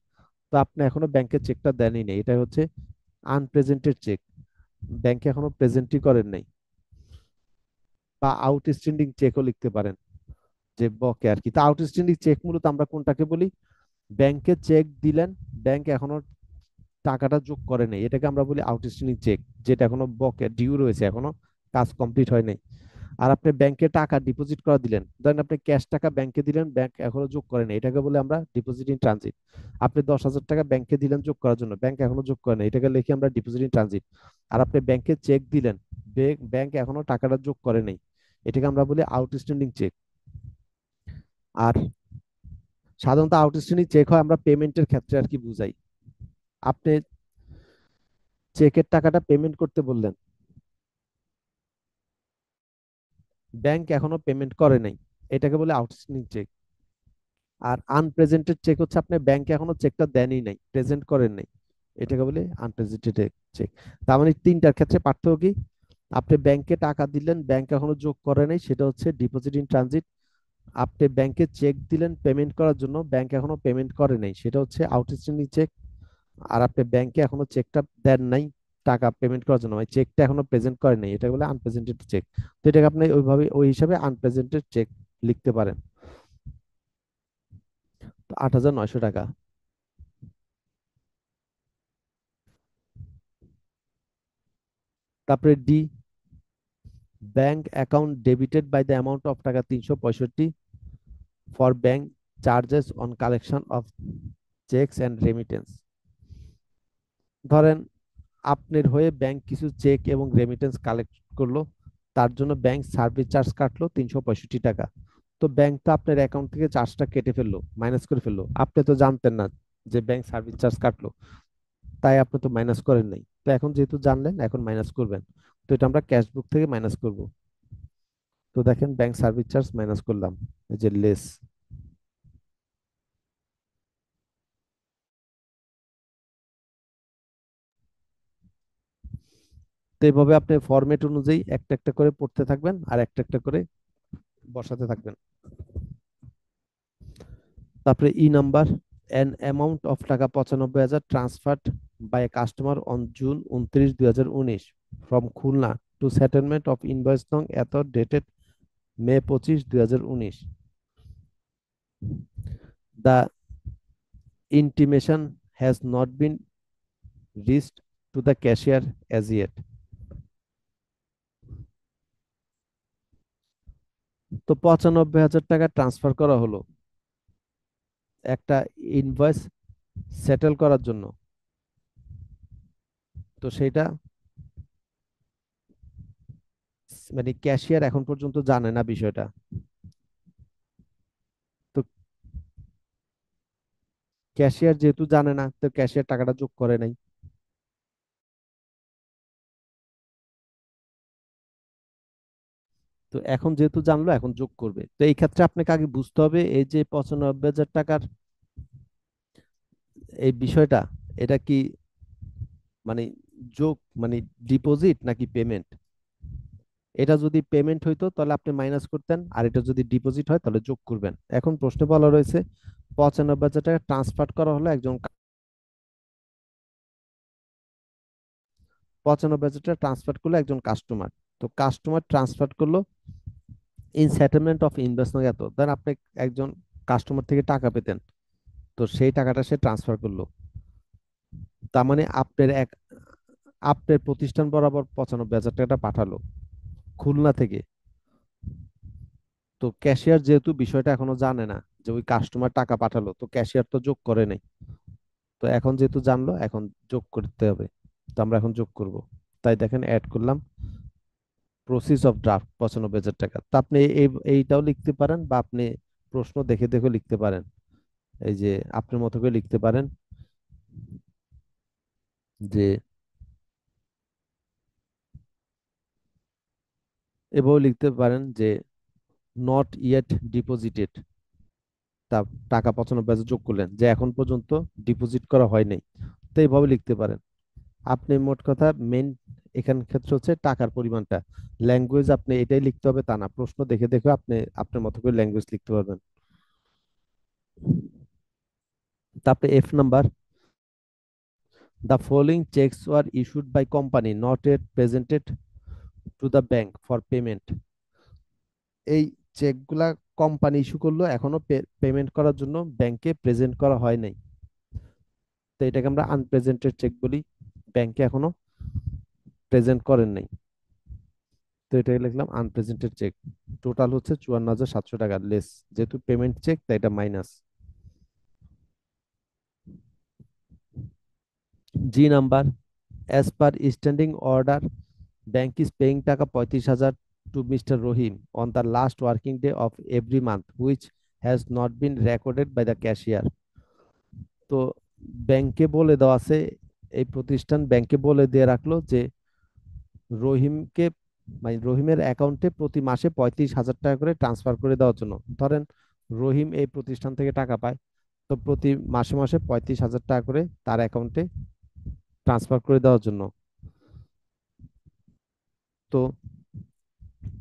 তো আপনি এখনো ব্যাংকে চেকটা দেনই নাই, এটা হচ্ছে আনপ্রেজেন্টেড চেক, ব্যাংকে এখনো প্রেজেন্টই করেন নাই। বা আউটস্ট্যান্ডিং চেকও লিখতে পারেন, যে বকে আর কি। তা আউটস্ট্যান্ডিং চেক মূলত আমরা কোনটাকে বলি? ব্যাংকে চেক দিলেন, ব্যাংক এখনো টাকাটা যোগ করে নাই, এটাকে আমরা বলি আউটস্ট্যান্ডিং চেক, যেটা এখনো বকে ডিউ রয়েছে, এখনো কাজ কমপ্লিট হয় নাই। আর আপনি ব্যাংকে টাকা ডিপোজিট করা দিলেন, ধরেন আপনি ক্যাশ টাকা ব্যাংকে দিলেন, ব্যাংক এখনো যোগ করে নাই, এটাকে বলে আমরা ডিপোজিট ইন ট্রানজিট। আপনি 10,000 টাকা ব্যাংকে দিলেন যোগ করার জন্য, ব্যাংক এখনো যোগ করে নাই, এটাকে লিখি আমরা ডিপোজিট ইন ট্রানজিট। আর আপনি ব্যাংকে চেক দিলেন, ব্যাংক এখনো টাকাটা যোগ করে নাই, এটাকে আমরা বলি আউটস্ট্যান্ডিং চেক। আর সাধারণত আউটস্ট্যান্ডিং চেক হয় আমরা পেমেন্টের ক্ষেত্রে আর কি বুঝাই। আপনি চেকের টাকাটা পেমেন্ট করতে বললেন, ব্যাংক এখনো পেমেন্ট করে নাই, এটাকে বলে আউটস্ট্যান্ডিং চেক। আর আনপ্রেজেন্টেড চেক হচ্ছে আপনি ব্যাংকে এখনো চেকটা দেনই নাই, প্রেজেন্ট করেন নাই, এটাকে বলে আনপ্রেজেন্টেড চেক। তার মানে তিনটার ক্ষেত্রে পার্থক্য কি? আপনি ব্যাংকে টাকা দিলেন, ব্যাংক এখনো যোগ করে নাই, সেটা হচ্ছে ডিপোজিট ইন ট্রানজিট। আপনি ব্যাংকে চেক দিলেন পেমেন্ট করার জন্য, ব্যাংক এখনো পেমেন্ট করে নাই, সেটা হচ্ছে আউটস্ট্যান্ডিং চেক। আর আপনি ব্যাংকে এখনো চেকটা দেন নাই টাকা পেমেন্ট করার জন্য, মানে চেকটা এখনো প্রেজেন্ট করে নাই, এটা বলে আনপ্রেজেন্টেড চেক। তো এটাকে আপনি ওইভাবে ওই হিসাবে আনপ্রেজেন্টেড চেক লিখতে পারেন। তো 8,900 টাকা। তারপরে D, bank account debited by the amount of টাকা 365 for bank charges on collection of cheques and remittance. ধরেন আপনার হয়ে ব্যাংক কিছু চেক এবং রেমিটেন্স কালেক্ট করলো, তার জন্য ব্যাংক সার্ভিস চার্জ কাটলো 365 টাকা। তো ব্যাংক তো আপনার অ্যাকাউন্ট থেকে চার্জটা কেটে ফেললো, মাইনাস করে ফেললো, আপনি তো জানতেন না যে ব্যাংক সার্ভিস চার্জ কাটলো, তাই আপনি তো মাইনাস করেন নাই। তো এখন যেহেতু জানলেন, এখন মাইনাস করবেন। তো এটা আমরা ক্যাশ বুক থেকে মাইনাস করব। তো দেখেন ব্যাংক সার্ভিস চার্জ মাইনাস করলাম, এই যে লেস। তো এইভাবে আপনি ফরম্যাট অনুযায়ী একটা একটা করে পড়তে থাকবেন আর একটা একটা করে বসাতে থাকবেন। তারপরে E number, an amount of টাকা 95,000 transferred by a customer on June 29, 2019 from Khulna to settlement of invoice নং এত dated May 25, 2019। The intimation has not been reached to the cashier as yet. তো 95,000 টাকা ট্রান্সফার করা হলো একটা ইনভয়েস সেটেল করার জন্য। তো সেটা মানে ক্যাশিয়ার এখন পর্যন্ত জানে না বিষয়টা। তো ক্যাশিয়ার যেহেতু জানে না, তো ক্যাশিয়ার টাকাটা যোগ করে নাই। তো এখন যেহেতু জানলো, এখন যোগ করবে। তো এই ক্ষেত্রে আপনাকে আগে বুঝতে হবে এই যে 95,000 টাকার এই বিষয়টা, এটা কি মানে যোগ মানে ডিপোজিট নাকি পেমেন্ট। এটা যদি পেমেন্ট হইতো তাহলে আপনি মাইনাস করতেন, আর এটা যদি ডিপোজিট হয় তাহলে যোগ করবেন। এখন প্রশ্নে বলা রয়েছে 95,000 টাকা ট্রান্সফার করা হলো একজন 95,000 টাকা ট্রান্সফার করলো একজন কাস্টমার। তো কাস্টমার ট্রান্সফার করলো ইন সেটেলমেন্ট অফ ইনভেস্টমেন্ট, এত দেন আপনি একজন কাস্টমার থেকে টাকা পেতেন, তো সেই টাকাটা সে ট্রান্সফার করলো। তার মানে আপনার প্রতিষ্ঠান বরাবর 95,000 টাকাটা পাঠালো খুলনা থেকে। তো ক্যাশিয়ার যেহেতু বিষয়টা এখনো জানে না যে ওই কাস্টমার টাকা পাঠালো, তো ক্যাশিয়ার তো যোগ করে নাই। তো এখন যেহেতু জানলো, এখন যোগ করতে হবে। তো আমরা এখন যোগ করব। তাই দেখেন অ্যাড করলাম প্রসিস অফ ড্রাফট 95,000 টাকা। তা আপনি এইটাও লিখতে পারেন, বা আপনি প্রশ্ন দেখে দেখে লিখতে পারেন, এই যে আপনার মতো করে লিখতে পারেন যে, এভাবেও লিখতে পারেন যে নট ইয়েট ডিপোজিটেড, তা টাকা 95,000 যোগ করলেন যে এখন পর্যন্ত ডিপোজিট করা হয় নাই। তো এইভাবে লিখতে পারেন। আপনি মোট কথা মেন এখান ক্ষেত্রে হচ্ছে টাকার পরিমাণটা। ল্যাঙ্গুয়েজ আপনি এটাই লিখতে হবে তা না, প্রশ্ন দেখে দেখে আপনি আপনার মতো করে ল্যাঙ্গুয়েজ লিখতে পারবেন। তারপরে F number, the following cheques were issued by company not yet presented to the bank for payment. এই চেকগুলা কোম্পানি ইস্যু করলো, এখনো পেমেন্ট করার জন্য ব্যাংকে প্রেজেন্ট করা হয় নাই। তো এটাকে আমরা আনপ্রেজেন্টেড চেক বলি, ব্যাংকে এখনো প্রেজেন্ট করেন নাই। তো এটাকে লিখলাম আনপ্রেজেন্টেড চেক। টোটাল হচ্ছে 54,700 টাকা লেস, যেহেতু পেমেন্ট চেক তাই এটা মাইনাস। G number, as per standing order bank is paying টাকা 35,000 to mister Rahim on the last working day of every month which has not been recorded by the cashier. তো ব্যাংকে বলে দেওয়া আছে, এই প্রতিষ্ঠান ব্যাংকে বলে দিয়ে রাখলো যে রহিমকে, মানে রহিমের অ্যাকাউন্টে প্রতি মাসে 35,000 টাকা করে ট্রান্সফার করে দেওয়ার জন্য। ধরেন রহিম এই প্রতিষ্ঠান থেকে টাকা পায়, তো প্রতি মাসে মাসে 35,000 টাকা করে তার অ্যাকাউন্টে ট্রান্সফার করে দেওয়ার জন্য। তো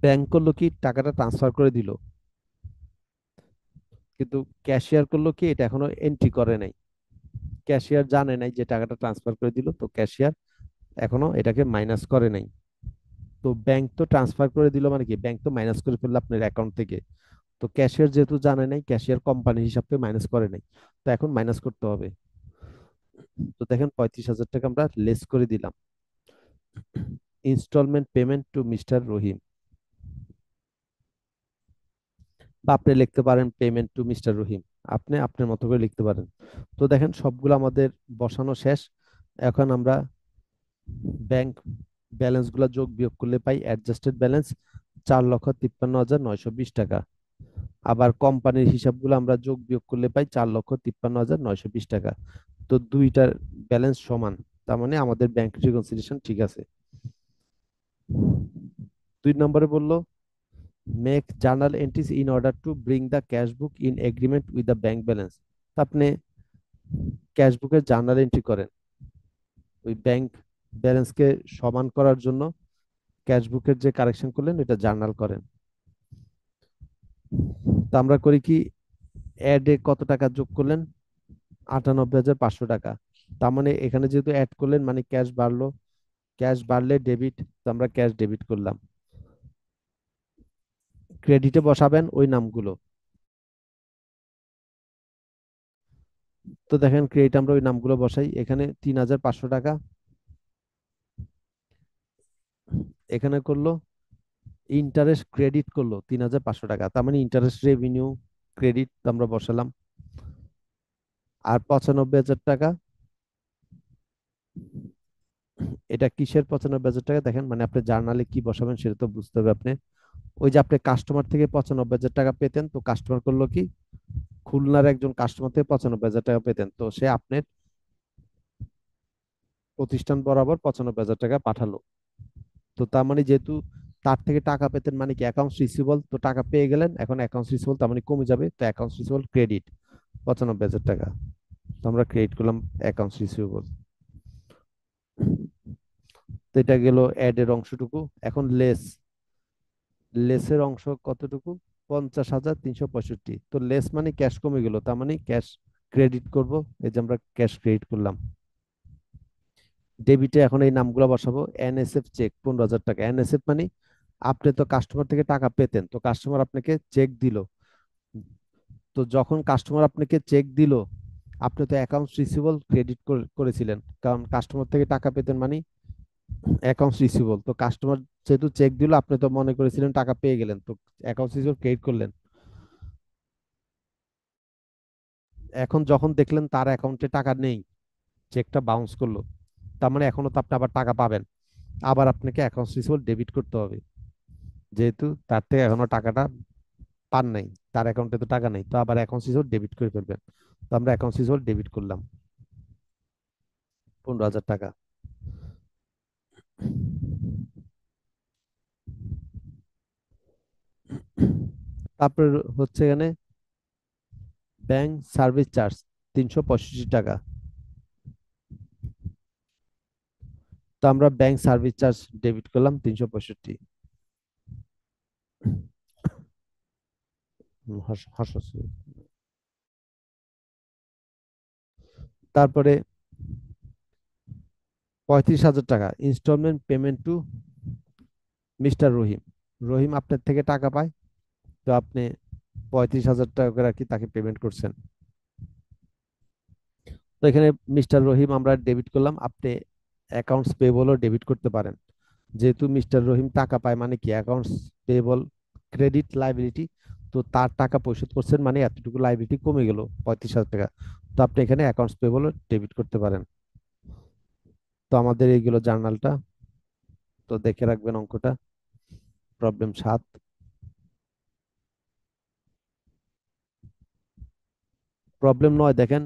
ব্যাংক করলো কি, টাকাটা ট্রান্সফার করে দিল, কিন্তু ক্যাশিয়ার করলো কি, এটা এখনো এন্ট্রি করে নাই। ক্যাশিয়ার জানে নাই যে টাকাটা ট্রান্সফার করে দিল, তো ক্যাশিয়ার এখনো এটাকে মাইনাস করে নাই। তো ব্যাংক তো ট্রান্সফার করে দিল মানে কি, ব্যাংক তো মাইনাস করে ফেললো আপনার অ্যাকাউন্ট থেকে। তো ক্যাশিয়ার যেহেতু জানে নাই, ক্যাশিয়ার কোম্পানি হিসাবে মাইনাস করে নাই, তো এখন মাইনাস করতে হবে। তো দেখেন 35,000 টাকা আমরা লেস করে দিলাম। ইনস্টলমেন্ট পেমেন্ট টু মিস্টার রহিম, বা আপনি লিখতে পারেন পেমেন্ট টু মিস্টার রহিম, আপনি আপনার মতো করে লিখতে পারেন। তো দেখেন সবগুলো আমাদের বসানো শেষ। এখন আমরা ব্যাংক ব্যালেন্স গুলা যোগ বিয়োগ করলে পাই অ্যাডজাস্টেড ব্যালেন্স 4,53,920 টাকা। আবার কোম্পানির হিসাবগুলো আমরা যোগ বিয়োগ করলে পাই 4,53,920 টাকা। তো দুইটার ব্যালেন্স সমান, তার মানে আমাদের ব্যাংক রিকনসিলিয়েশন ঠিক আছে। 2 নম্বরে বললো make journal entries in order to bring the cash book in agreement with the bank balance. আপনি ক্যাশ বুকের জার্নাল এন্ট্রি করেন ওই ব্যাংক ব্যালেন্সকে সমান করার জন্য। ক্যাশ বুকের যে কারেকশন করলেন এটা জার্নাল করেন। তো আমরা করি কি, অ্যাডে কত টাকা যোগ করলেন, 98,500 টাকা। তার মানে এখানে যেহেতু অ্যাড করলেন মানে ক্যাশ বাড়লো, ক্যাশ বাড়লে ডেবিট, তো আমরা ক্যাশ ডেবিট করলাম। ক্রেডিটে বসাবেন ওই নামগুলো। তো দেখেন ক্রেডিট আমরা ওই নামগুলো বসাই, এখানে 3,500 টাকা, এখানে করলো ইন্টারেস্ট ক্রেডিট করলো 3,500 টাকা, তার মানে ইন্টারেস্ট রেভিনিউ ক্রেডিট আমরা বসালাম। আর 95,000 টাকা, এটা কিসের 95,000 টাকা, দেখেন মানে আপনি জার্নালে কি বসাবেন সেটা তো বুঝতে হবে আপনি। ওই যে আপনি কাস্টমার থেকে 95,000 টাকা পেতেন, তো কাস্টমার করলো কি, খুলনার একজন কাস্টমার থেকে 95,000 টাকা পেতেন, তো সে আপনার প্রতিষ্ঠান বরাবর 95,000 টাকা পাঠালো। তো তার মানে যেহেতু তার থেকে টাকা পেতেন মানে কি অ্যাকাউন্টস রিসিভেবল, তো টাকা পেয়ে গেলেন, এখন অ্যাকাউন্টস রিসিভেবল তার মানে কমে যাবে, তো অ্যাকাউন্টস রিসিভেবল ক্রেডিট 95,000 টাকা। তো আমরা ক্রেডিট করলাম অ্যাকাউন্টস রিসিভেবল। তো এটা গেল অ্যাড এর অংশটুকু। এখন লেস, লেসের অংশ কতটুকু? 50,365। তো লেস মানে ক্যাশ কমে গেল, তার মানে ক্যাশ ক্রেডিট করব। এই যে আমরা ক্যাশ ক্রেডিট করলাম। ডেবিটে এখন এই নামগুলো বসাবো। এনএসএফ চেক 15,000 টাকা। এনএসএফ মানে আপনি তো কাস্টমার থেকে টাকা পেতেন, তো কাস্টমার আপনাকে চেক দিল। তো যখন কাস্টমার আপনাকে চেক দিল, আপনি তো অ্যাকাউন্টস রিসিভেবল ক্রেডিট করেছিলেন, কারণ কাস্টমার থেকে টাকা পেতেন মানে অ্যাকাউন্টস রিসিভেবল। তো কাস্টমার যেহেতু চেক দিল, আপনি তো মনে করেছিলেন টাকা পেয়ে গেলেন, তো অ্যাকাউন্টস রিসিভেবল ক্রেডিট করলেন। এখন যখন দেখলেন তার অ্যাকাউন্টে টাকা নেই, চেকটা বাউন্স করলো, তার মানে এখনো তো আপনি আবার টাকা পাবেন। আবার আপনাকে অ্যাকাউন্টস রিসিভেবল ডেবিট করতে হবে, যেহেতু তার থেকে এখনো টাকাটা পান নাই, তার অ্যাকাউন্টে তো টাকা নেই, তো আবার অ্যাকাউন্টস রিসিভেবল ডেবিট করে ফেলবেন। তো আমরা অ্যাকাউন্টস রিসিভেবল ডেবিট করলাম 15,000 টাকা। তারপর হচ্ছে এখানে ব্যাংক সার্ভিস চার্জ 365 টাকা। তো আমরা ব্যাংক সার্ভিস চার্জ ডেবিট করলাম 365। হাসছি। তারপরে 35,000 টাকা ইনস্টলমেন্ট পেমেন্ট টু মিস্টার রহিম। রহিম আপনার থেকে টাকা পায়, তো আপনি 35,000 টাকা করে আর কি তাকে পেমেন্ট করছেন। তো এখানে মিস্টার রহিম আমরা ডেবিট করলাম, আপনি অ্যাকাউন্টস পেয়েবলও ডেবিট করতে পারেন। যেহেতু মিস্টার রহিম টাকা পায় মানে কি অ্যাকাউন্টস পেয়েবল ক্রেডিট লাইবিলিটি, তো তার টাকা পরিশোধ করছেন মানে এতটুকু লাইবিলিটি কমে গেল 35,000 টাকা। তো আপনি এখানে অ্যাকাউন্টস পেয়েবলও ডেবিট করতে পারেন। তো আমাদের এইগুলো জার্নালটা, তো দেখে রাখবেন অঙ্কটা। প্রবলেম 7। প্রবলেম 9 দেখেন।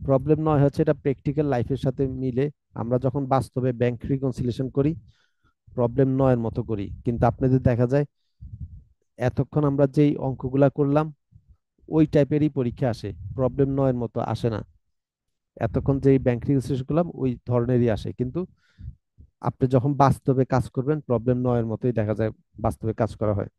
প্রবলেম 9 হচ্ছে এটা প্র্যাকটিক্যাল লাইফের সাথে মিলে। আমরা যখন বাস্তবে ব্যাংক রিকনসিলিয়েশন করি, প্রবলেম 9 এর মতো করি, কিন্তু আপনাদের দেখা যায় এতক্ষণ আমরা যেই অঙ্কগুলা করলাম ওই টাইপেরই পরীক্ষা আসে, প্রবলেম 9 এর মতো আসে না। এতক্ষণ যেই ব্যাংক রিকনসিলিয়েশন করলাম ওই ধরনেরই আসে, কিন্তু আপনি যখন বাস্তবে কাজ করবেন প্রবলেম 9 এর মতোই দেখা যায় বাস্তবে কাজ করা হয়।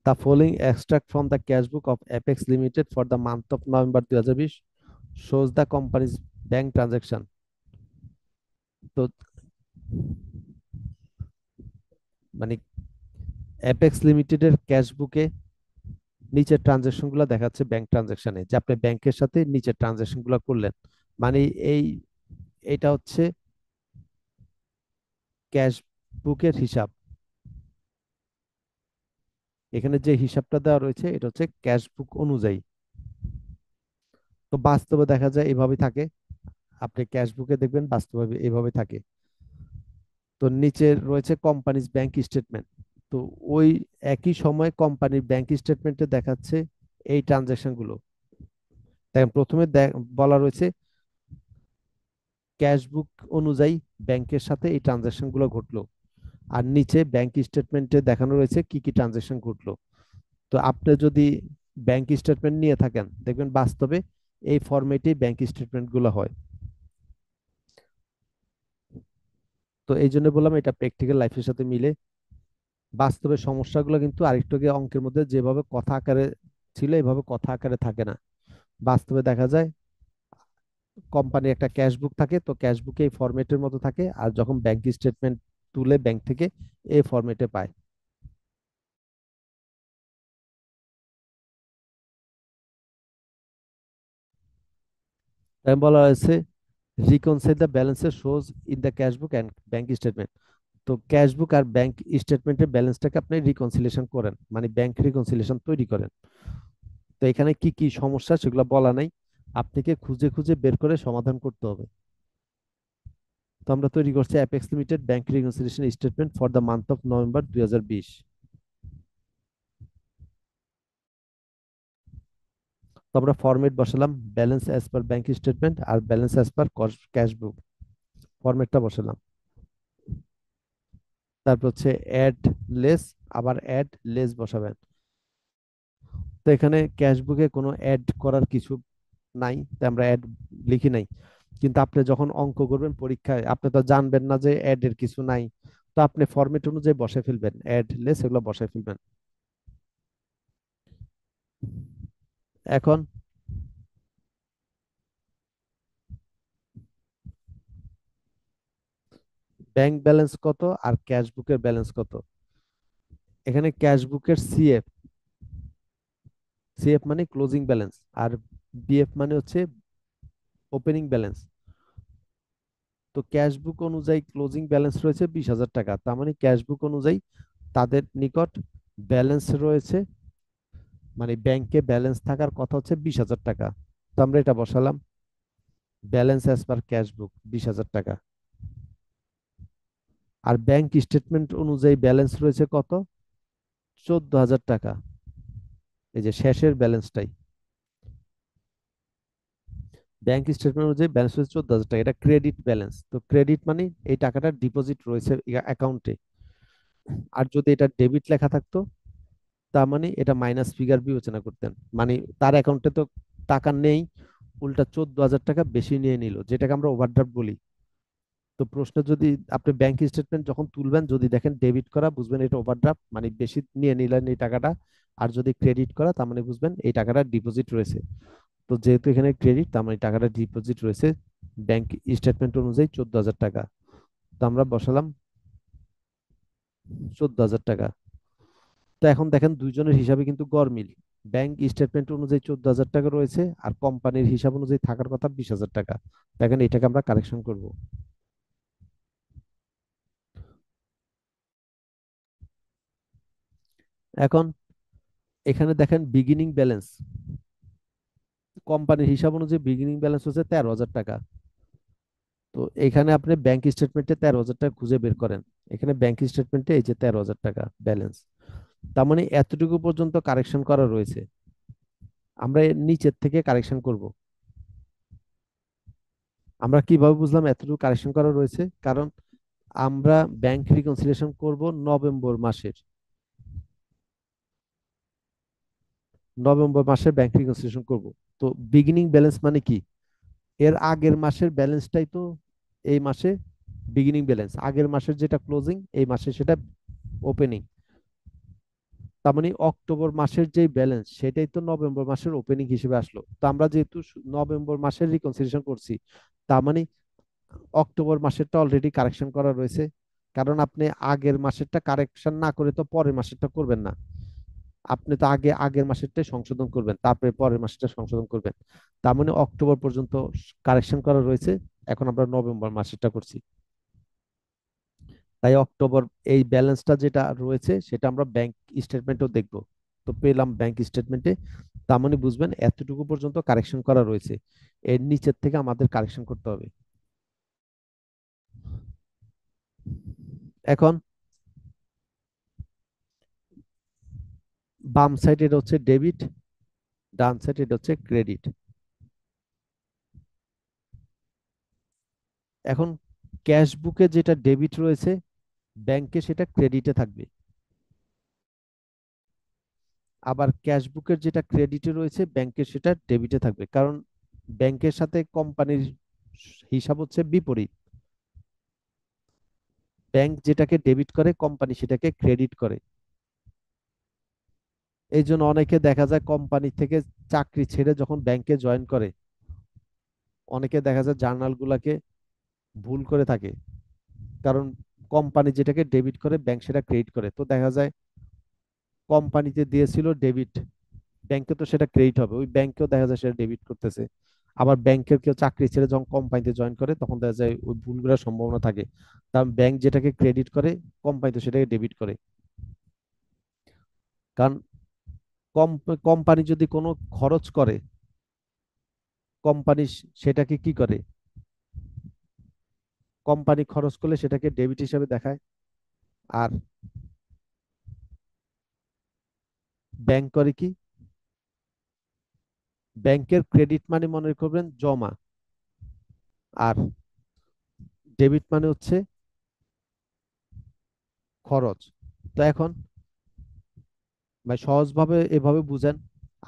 The following extract from the cash book of Apex Limited for the month of November 2020 shows the company's bank transaction. তো মানে অ্যাপেক্স লিমিটেডের ক্যাশ বুকে নিচের ট্রানজাকশন গুলো দেখাচ্ছে ব্যাংক ট্রানজাকশনে, যে আপনি ব্যাংকের সাথে নিচের ট্রানজাকশন গুলো করলেন। মানে এই এটা হচ্ছে ক্যাশ বুকের হিসাব। এখানে যে হিসাবটা দেওয়া রয়েছে এটা হচ্ছে ক্যাশ বুক অনুযায়ী। তো বাস্তবে দেখা যায় এভাবে থাকে, আপনি ক্যাশ বুকে দেখবেন বাস্তবে এভাবে থাকে। তো নিচে রয়েছে কোম্পানিজ ব্যাংক স্টেটমেন্ট। তো ওই একই সময় কোম্পানির ব্যাংক স্টেটমেন্টে দেখাচ্ছে এই ট্রানজাকশন গুলো। দেখেন প্রথমে বলা রয়েছে ক্যাশ বুক অনুযায়ী ব্যাংকের সাথে এই ট্রানজাকশন গুলো ঘটলো, আর নিচে ব্যাংক স্টেটমেন্টে দেখানো রয়েছে কি কি ট্রানজাকশন ঘটলো। তো আপনি যদি ব্যাংক স্টেটমেন্ট নিয়ে থাকেন দেখবেন বাস্তবে এই ফরম্যাটেই ব্যাংক স্টেটমেন্ট গুলো হয়। তো এই জন্য বললাম এটা প্র্যাকটিক্যাল লাইফের সাথে মিলে। বাস্তবে সমস্যাগুলো কিন্তু আরেকটু আগে অঙ্কের মধ্যে যেভাবে কথা আকারে ছিল এভাবে কথা আকারে থাকে না। বাস্তবে দেখা যায় কোম্পানির একটা ক্যাশ বুক থাকে, তো ক্যাশ বুকে এই ফরম্যাটের মতো থাকে, আর যখন ব্যাংক স্টেটমেন্ট তুলে ব্যাংক থেকে এই ফরম্যাটে পায়। তাই বলা হয়েছে reconcile the balances shows in the cash book and bank statement. তো ক্যাশ বুক আর ব্যাংক স্টেটমেন্টের ব্যালেন্সটাকে আপনি রিকনসিলিয়েশন করেন, মানে ব্যাংক রিকনসিলিয়েশন তৈরি করেন। তো এখানে কি কি সমস্যা সেগুলো বলা নাই, আপনাকে খুঁজে খুঁজে বের করে সমাধান করতে হবে। তো আমরা তৈরি করছি Apex limited bank reconciliation statement for the month of November 2020। তো আমরা ফরম্যাট বসালাম balance as per bank statement আর balance as per cash book, ফরম্যাটটা বসালাম। তারপর হচ্ছে অ্যাড লেস, আবার অ্যাড লেস বসাবেন। তো এখানে ক্যাশ বুকে কোনো অ্যাড করার কিছু নাই, তাই আমরা অ্যাড লিখি নাই। কিন্তু আপনি যখন অঙ্ক করবেন পরীক্ষায় আপনি তো জানবেন না যে অ্যাড এর কিছু নাই, তো আপনি ফরম্যাট অনুযায়ী বসায় ফেলবেন, অ্যাড লেস এগুলো বসায় ফেলবেন। এখন ব্যাংক ব্যালেন্স কত আর ক্যাশ বুকের ব্যালেন্স কত। এখানে ক্যাশ বুকের সিএফ, সিএফ মানে ক্লোজিং ব্যালেন্স, আর বিএফ মানে হচ্ছে ওপেনিং ব্যালেন্স। তো ক্যাশ বুক অনুযায়ী ক্লোজিং ব্যালেন্স রয়েছে 20,000 টাকা, তার মানে ক্যাশ বুক অনুযায়ী তাদের নিকট ব্যালেন্স রয়েছে, মানে ব্যাংকে ব্যালেন্স থাকার কথা হচ্ছে 20,000 টাকা। তো আমরা এটা বসালাম, ব্যালেন্স অ্যাজ পার ক্যাশ বুক 20,000 টাকা। আর ব্যাংক স্টেটমেন্ট অনুযায়ী ব্যালেন্স রয়েছে কত, 14,000 টাকা। এই যে শেষের ব্যালেন্সটাই, ব্যাংক স্টেটমেন্ট অনুযায়ী ব্যালেন্স রয়েছে 14,000 টাকা, এটা ক্রেডিট ব্যালেন্স। তো ক্রেডিট মানে এই টাকাটা ডিপোজিট রয়েছে অ্যাকাউন্টে। আর যদি এটা ডেবিট লেখা থাকতো, তার মানে এটা মাইনাস ফিগার বিবেচনা করতেন, মানে তার অ্যাকাউন্টে তো টাকা নেই, উল্টা 14,000 টাকা বেশি নিয়ে নিল, যেটাকে আমরা ওভারড্রাফট বলি। তো প্রশ্ন যদি আপনি ব্যাংক স্টেটমেন্ট যখন তুলবেন যদি দেখেন ডেবিট করা, বুঝবেন এটা ওভারড্রাফট, মানে বেশি নিয়ে নিলেন এই টাকাটা। আর যদি ক্রেডিট করা, তার মানে বুঝবেন এই টাকাটা ডিপোজিট রয়েছে। তো যেহেতু এখানে ক্রেডিট, তার মানে টাকাটা ডিপোজিট রয়েছে ব্যাংক স্টেটমেন্ট অনুযায়ী 14,000 টাকা। তো আমরা বসালাম 14,000 টাকা। তো এখন দেখেন দুইজনের হিসাবে কিন্তু গড় মিল, ব্যাংক স্টেটমেন্ট অনুযায়ী 14,000 টাকা রয়েছে, আর কোম্পানির হিসাব অনুযায়ী থাকার কথা 20,000 টাকা। দেখেন এটাকে আমরা কারেকশন করব। এখন এখানে দেখেন বিগিনিং ব্যালেন্স, কোম্পানির হিসাব অনুযায়ী বিগিনিং ব্যালেন্স হচ্ছে 13,000 টাকা। তো এখানে আপনি ব্যাংক স্টেটমেন্টে 13,000 টাকা খুঁজে বের করেন। এখানে ব্যাংক স্টেটমেন্টে এই যে 13,000 টাকা ব্যালেন্স, তার মানে এতটুকু পর্যন্ত কারেকশন করা রয়েছে। আমরা এর নিচের থেকে কারেকশন করব। আমরা কিভাবে বুঝলাম এতটুকু কারেকশন করা রয়েছে, কারণ আমরা ব্যাংক রিকনসিলিয়েশন করব নভেম্বর মাসের, নভেম্বর মাসের ব্যাংক রিকনসিলিয়েশন করব। তো বিগিনিং ব্যালেন্স মানে কি, এর আগের মাসের ব্যালেন্সটাই তো এই মাসে বিগিনিং ব্যালেন্স, আগের মাসের যেটা ক্লোজিং এই মাসে সেটা ওপেনিং। তার মানে অক্টোবর মাসের যে ব্যালেন্স সেটাই তো নভেম্বর মাসের ওপেনিং হিসেবে আসলো। তো আমরা যেহেতু নভেম্বর মাসের রিকনসিলিয়েশন করছি, তার মানে অক্টোবর মাসেরটা অলরেডি কারেকশন করা রয়েছে। কারণ আপনি আগের মাসেরটা কারেকশন না করে তো পরের মাসেরটা করবেন না, আপনি তো আগে আগের মাসেরটাই সংশোধন করবেন, তারপরে পরের মাসেরটা সংশোধন করবেন। তার মানে অক্টোবর পর্যন্ত কারেকশন করা রয়েছে, এখন আমরা নভেম্বর মাসেরটা করছি। তাই অক্টোবর এই ব্যালেন্সটা যেটা রয়েছে সেটা আমরা ব্যাংক স্টেটমেন্টও দেখব। তো পেলাম ব্যাংক স্টেটমেন্টে, তার মানে বুঝবেন এতটুকু পর্যন্ত কারেকশন করা রয়েছে, এর নিচের থেকে আমাদের কারেকশন করতে হবে। এখন বাম সাইড এটা হচ্ছে ডেবিট, ডান সাইড এটা হচ্ছে ক্রেডিট। এখন ক্যাশ বুকে যেটা ডেবিট রয়েছে ব্যাংকে সেটা ক্রেডিটে থাকবে, আবার ক্যাশ বুকের যেটা ক্রেডিটে রয়েছে ব্যাংকের সেটা ডেবিটে থাকবে, কারণ ব্যাংকের সাথে কোম্পানির হিসাব হচ্ছে বিপরীত। ব্যাংক যেটাকে ডেবিট করে কোম্পানি সেটাকে ক্রেডিট করে। এই জন্য অনেকে দেখা যায় কোম্পানি থেকে চাকরি ছেড়ে যখন ব্যাংকে জয়েন করে, অনেকে দেখা যায় জার্নাল গুলাকে ভুল করে থাকে, কারণ কোম্পানি যেটাকে ডেবিট করে ব্যাংক সেটা ক্রেডিট করে। তো দেখা যায় কোম্পানিতে দিয়েছিল ডেবিট, ব্যাংকে তো সেটা ক্রেডিট হবে, ওই ব্যাংকেও দেখা যায় সেটা ডেবিট করতেছে। আবার ব্যাংকের কেউ চাকরি ছেড়ে যখন কোম্পানিতে জয়েন করে তখন দেখা যায় ওই ভুলগুলোর সম্ভাবনা থাকে। কারণ ব্যাংক যেটাকে ক্রেডিট করে কোম্পানি তো সেটাকে ডেবিট করে। কারণ কোম্পানি যদি কোনো খরচ করে, কোম্পানি সেটাকে কি করে, কোম্পানি খরচ করলে সেটাকে ডেবিট হিসাবে দেখায়। আর ব্যাংক করে কি, ব্যাংকের ক্রেডিট মানে মনে করবেন জমা, আর ডেবিট মানে হচ্ছে খরচ। তো এখন ভাই সহজভাবে এভাবে বুঝেন,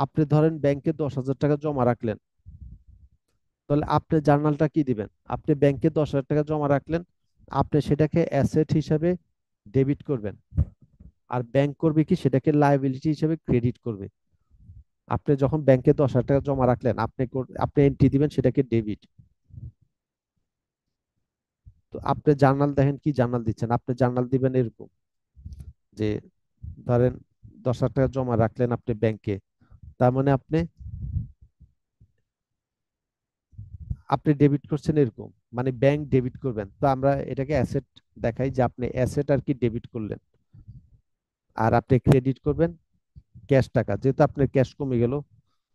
আপনি ধরেন ব্যাংকে 10,000 টাকা জমা রাখলেন, তাহলে আপনি জার্নালটা কি দিবেন, আপনি ব্যাংকে 10,000 টাকা জমা রাখলেন, আপনি সেটাকে অ্যাসেট হিসাবে ডেবিট করবেন। আর ব্যাংক করবে কি, সেটাকে লায়াবিলিটি হিসেবে ক্রেডিট করবে। আপনি যখন ব্যাংকে 10,000 টাকা জমা রাখলেন, আপনি এন্ট্রি দিবেন সেটাকে ডেবিট। তো আপনি জার্নাল দেখেন, কি জার্নাল দিচ্ছেন, আপনি জার্নাল দিবেন এরকম যে ধরেন 10,000 টাকা জমা রাখলেন আপনি ব্যাংকে, তার মানে আপনি আপনি ডেবিট করছেন এরকম, মানে ব্যাংক ডেবিট করবেন। তো আমরা এটাকে অ্যাসেট দেখাই যে আপনি অ্যাসেট আর কি ডেবিট করলেন। আর আপনি ক্রেডিট করবেন ক্যাশ টাকা, যেহেতু আপনার ক্যাশ কমে গেল,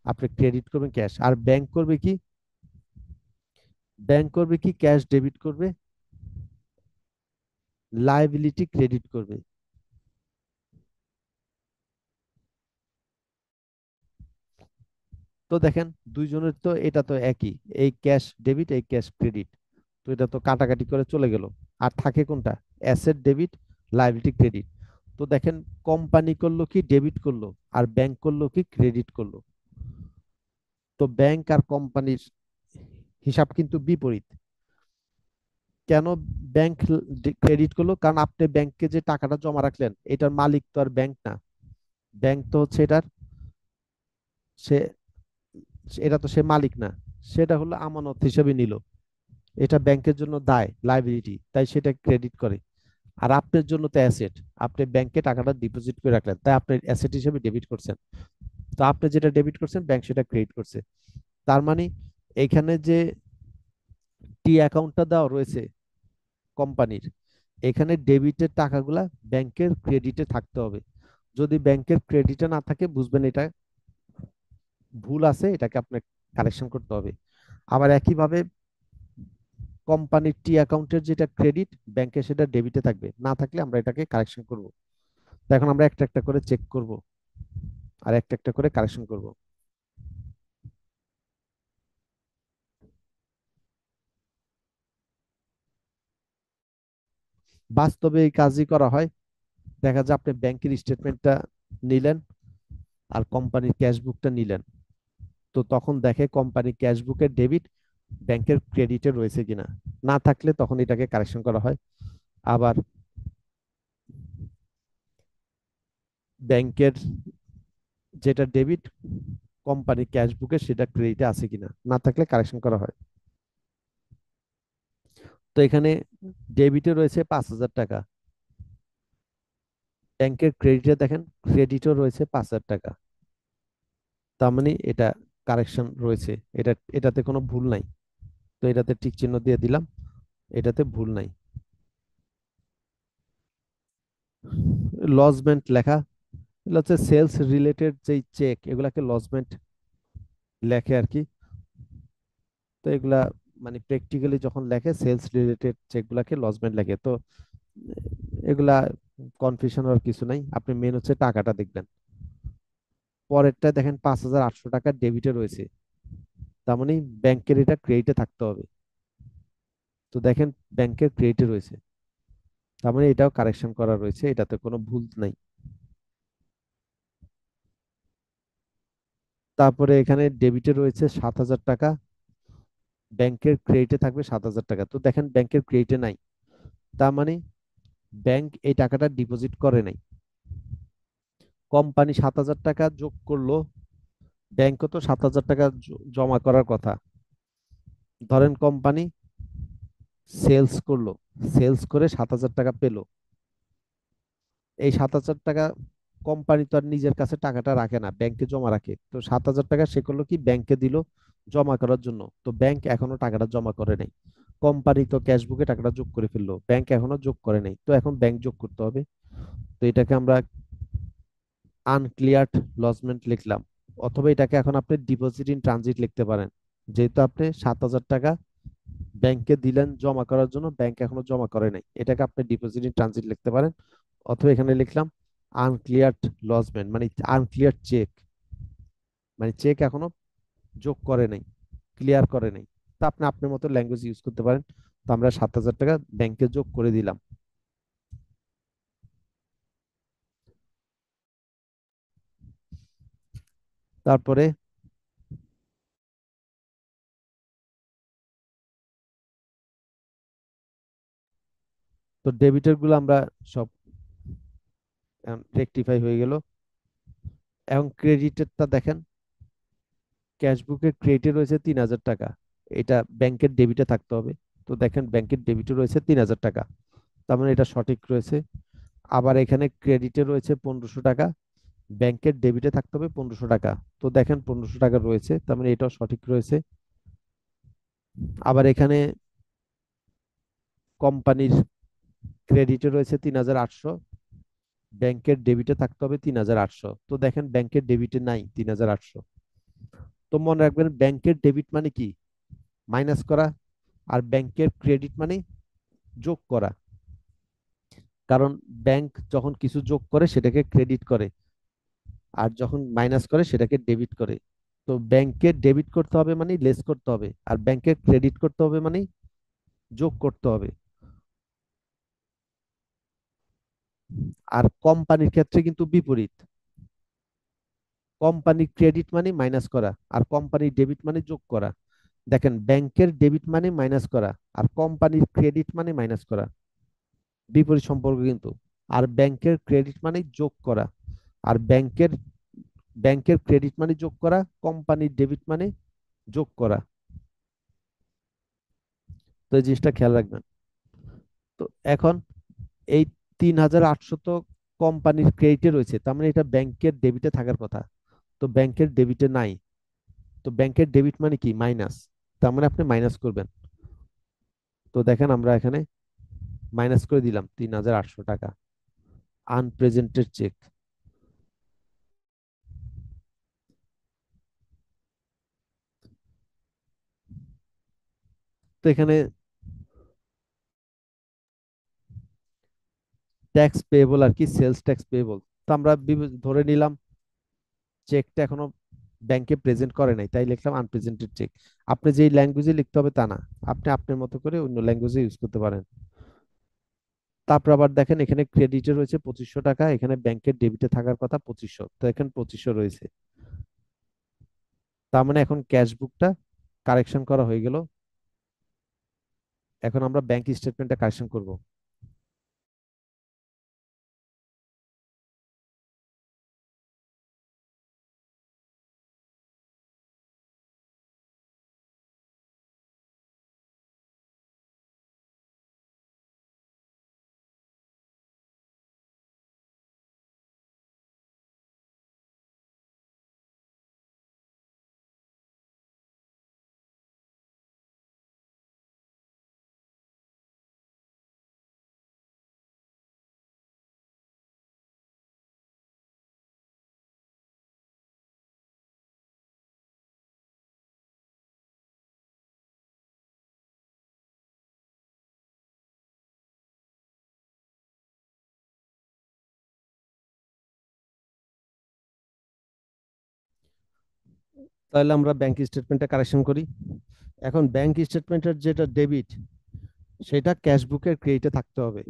আপনি ক্রেডিট করবেন ক্যাশ। আর ব্যাংক করবে কি, ক্যাশ ডেবিট করবে, লায়াবিলিটি ক্রেডিট করবে। তো দেখেন দুইজনের তো এটা তো একই, এই ক্যাশ ডেবিট এই ক্যাশ ক্রেডিট, তো এটা তো কাটাকাটি করে চলে গেল। আর থাকে কোনটা, অ্যাসেট ডেবিট লায়াবিলিটি ক্রেডিট। তো দেখেন কোম্পানি করলো কি ডেবিট করলো, আর ব্যাংক করলো কি ক্রেডিট করলো। তো ব্যাংক আর কোম্পানির হিসাব কিন্তু বিপরীত। কেন ব্যাংক ক্রেডিট করলো, কারণ আপনি ব্যাংকে যে টাকাটা জমা রাখলেন এটার মালিক তো আর ব্যাংক না। ব্যাংক তো হচ্ছে এটার, সে এটা তো সে মালিক না, সেটা হলো আমানত হিসেবে নিল। এটা ব্যাংকের জন্য দায় লাইবিলিটি, তাই সেটা ক্রেডিট করে। আর আপনার জন্য তো অ্যাসেট, আপনি ব্যাংকে টাকাটা ডিপোজিট করে রাখলেন, তাই আপনি অ্যাসেট হিসেবে ডেবিট করছেন। তো আপনি যেটা ডেবিট করছেন ব্যাংক সেটা ক্রেডিট করছে। তার মানে এখানে যে টি অ্যাকাউন্টটা দেওয়া রয়েছে কোম্পানির, এখানে ডেবিটের টাকাগুলা ব্যাংকের ক্রেডিটে থাকতে হবে। যদি ব্যাংকের ক্রেডিটে না থাকে বুঝবেন এটা ভুল আছে, এটাকে আপনার কারেকশন করতে হবে। আবার একইভাবে কোম্পানির টি অ্যাকাউন্টের যেটা ক্রেডিট, ব্যাংকে সেটা ডেবিটে থাকবে, না থাকলে আমরা এটাকে কারেকশন করব। তো এখন আমরা একটা একটা করে চেক করব, আর একটা একটা করে কারেকশন করব। বাস্তবে এই কাজই করা হয়। দেখা যায় আপনি ব্যাংকের স্টেটমেন্টটা নিলেন আর কোম্পানির ক্যাশবুকটা নিলেন, তো তখন দেখে কোম্পানির ক্যাশবুকের ডেবিট ব্যাংকের ক্রেডিটে রয়েছে কিনা, না থাকলে তখন এটাকে কারেকশন করা হয়। আবার ব্যাংকের যেটা ডেবিট কোম্পানির ক্যাশবুকে সেটা ক্রেডিটে আছে কিনা, না থাকলে কারেকশন করা হয়। তো এখানে ডেবিটে রয়েছে 5,000 টাকা, ব্যাংকের ক্রেডিটে দেখেন ক্রেডিটও রয়েছে 5,000 টাকা। তার মানে এটা কারেকশন রয়েছে, এটাতে কোনো ভুল নাই। তো এটাতে টিক চিহ্ন দিয়ে দিলাম, এটাতে ভুল নাই। লসমেন্ট লেখা, এগুলো হচ্ছে সেলস রিলেটেড যেই চেক, এগুলাকে লসমেন্ট লেখে আর কি। তো এগুলা মানে প্র্যাকটিক্যালি যখন লেখে সেলস রিলেটেড চেক গুলাকে লসমেন্ট লেখে। তো এগুলা কনফিউশন হওয়ার কিছু নাই, আপনি মেন হচ্ছে টাকাটা দেখবেন। পরেরটা দেখেন 5,800 টাকা ডেবিটে রয়েছে, তার মানে ব্যাংকের এটা ক্রেডিটে থাকতে হবে। তো দেখেন ব্যাংকের ক্রেডিটে রয়েছে, তার মানে এটাও কারেকশন করা রয়েছে, এটাতে কোনো ভুল নাই। তারপরে এখানে ডেবিটে রয়েছে 7,000 টাকা, ব্যাংকের ক্রেডিটে থাকবে 7,000 টাকা। তো দেখেন ব্যাংকের ক্রেডিটে নাই, তার মানে ব্যাংক এই টাকাটা ডিপোজিট করে নাই। কোম্পানি 7,000 টাকা যোগ করলো, ব্যাংকও তো 7,000 টাকা জমা করার কথা। ধরেন কোম্পানি সেলস করলো, সেলস করে 7,000 টাকা পেলো। এই 7,000 টাকা কোম্পানি তো আর নিজের কাছে টাকাটা রাখে না, ব্যাংকে জমা রাখে। তো 7,000 টাকা সে করলো কি ব্যাংকে দিল জমা করার জন্য। তো ব্যাংক এখনো টাকাটা জমা করে নাই, কোম্পানি তো ক্যাশবুকে টাকাটা যোগ করে ফেললো, ব্যাংক এখনো যোগ করে নাই। তো এখন ব্যাংক যোগ করতে হবে। তো এটাকে আমরা আনক্লিয়ার্ড লজমেন্ট লিখলাম। অথবা এটাকে এখন আপনি ডিপোজিট ইন ট্রানজিট লিখতে পারেন, যেহেতু আপনি 7,000 টাকা ব্যাংকে দিলেন জমা করার জন্য, ব্যাংক এখনো জমা করে নাই, এটাকে আপনি ডিপোজিট ইন ট্রানজিট লিখতে পারেন। অথবা এখানে লিখলাম আনক্লিয়ার্ড লজমেন্ট, মানে আনক্লিয়ার চেক, মানে চেক এখনো যোগ করে নাই, ক্লিয়ার করে নাই। তো আপনি আপনার মতো ল্যাঙ্গুয়েজ ইউজ করতে পারেন। তো আমরা 7,000 টাকা ব্যাংকে যোগ করে দিলাম। তারপরে তো ডেবিটের গুলো আমরা সব রেকটিফাই হয়ে গেল। এখন ক্রেডিটেরটা দেখেন, ক্যাশবুকে ক্রেডিটে রয়েছে 3,000 টাকা, এটা ব্যাংকের ডেবিটে থাকতে হবে। তো দেখেন ব্যাংকের ডেবিটে রয়েছে 3,000 টাকা, তার মানে এটা সঠিক রয়েছে। আবার এখানে ক্রেডিটে রয়েছে 1,500 টাকা, ব্যাংকের ডেবিটে থাকতে হবে 1,500 টাকা। তো দেখেন 1,500 টাকা রয়েছে, তার মানে এটাও সঠিক রয়েছে। আবার এখানে কোম্পানির ক্রেডিটে রয়েছে 3,800, ব্যাংকের ডেবিটে থাকতে হবে 3,800। তো দেখেন ব্যাংকের ডেবিটে নাই 3,800। তো মনে রাখবেন ব্যাংকের ডেবিট মানে কি, মাইনাস করা, আর ব্যাংকের ক্রেডিট মানে যোগ করা। কারণ ব্যাংক যখন কিছু যোগ করে সেটাকে ক্রেডিট করে, আর যখন মাইনাস করে সেটাকে ডেবিট করে। তো ব্যাংকের ডেবিট করতে হবে মানে লেস করতে হবে, আর ব্যাংকের ক্রেডিট করতে হবে মানে যোগ করতে হবে। আর কোম্পানির ক্ষেত্রে কিন্তু বিপরীত, কোম্পানির ক্রেডিট মানে মাইনাস করা, আর কোম্পানির ডেবিট মানে যোগ করা। দেখেন ব্যাংকের ডেবিট মানে মাইনাস করা, আর কোম্পানির ক্রেডিট মানে মাইনাস করা, বিপরীত সম্পর্ক কিন্তু। আর ব্যাংকের ক্রেডিট মানে যোগ করা, আর ব্যাংকের ক্রেডিট মানে যোগ করা, কোম্পানির ডেবিট মানে যোগ করা। তো এই জিনিসটা খেয়াল রাখবেন। তো এখন এই 3,800 তো কোম্পানির ক্রেডিটে রয়েছে, তার মানে এটা ব্যাংকের ডেবিটে থাকার কথা। তো ব্যাংকের ডেবিটে নাই, তো ব্যাংকের ডেবিট মানে কি, মাইনাস। তার মানে আপনি মাইনাস করবেন। তো দেখেন আমরা এখানে মাইনাস করে দিলাম 3,800 টাকা, আনপ্রেজেন্টেড চেক। তো এখানে ট্যাক্স পেয়েবল আর কি, সেলস ট্যাক্স পেয়েবল। তো আমরা ধরে নিলাম চেকটা এখনো ব্যাংকে প্রেজেন্ট করে নাই, তাই লিখলাম আনপ্রেজেন্টেড চেক। আপনি যেই ল্যাঙ্গুয়েজে লিখতে হবে তা না, আপনি আপনার মতো করে অন্য ল্যাঙ্গুয়েজে ইউজ করতে পারেন। তারপর আবার দেখেন এখানে ক্রেডিটে রয়েছে 2,500 টাকা, এখানে ব্যাংকের ডেবিটে থাকার কথা 2,500, তো এখানে 2,500 রয়েছে। তার মানে এখন ক্যাশবুকটা কারেকশন করা হয়ে গেল। এখন আমরা ব্যাংক স্টেটমেন্টটা কারেকশন করব। তাহলে আমরা ব্যাংক স্টেটমেন্টটা কারেকশন করি। এখন ব্যাংক স্টেটমেন্টের যেটা ডেবিট, সেটা ক্যাশবুকের ক্রেডিটে থাকতে হবে।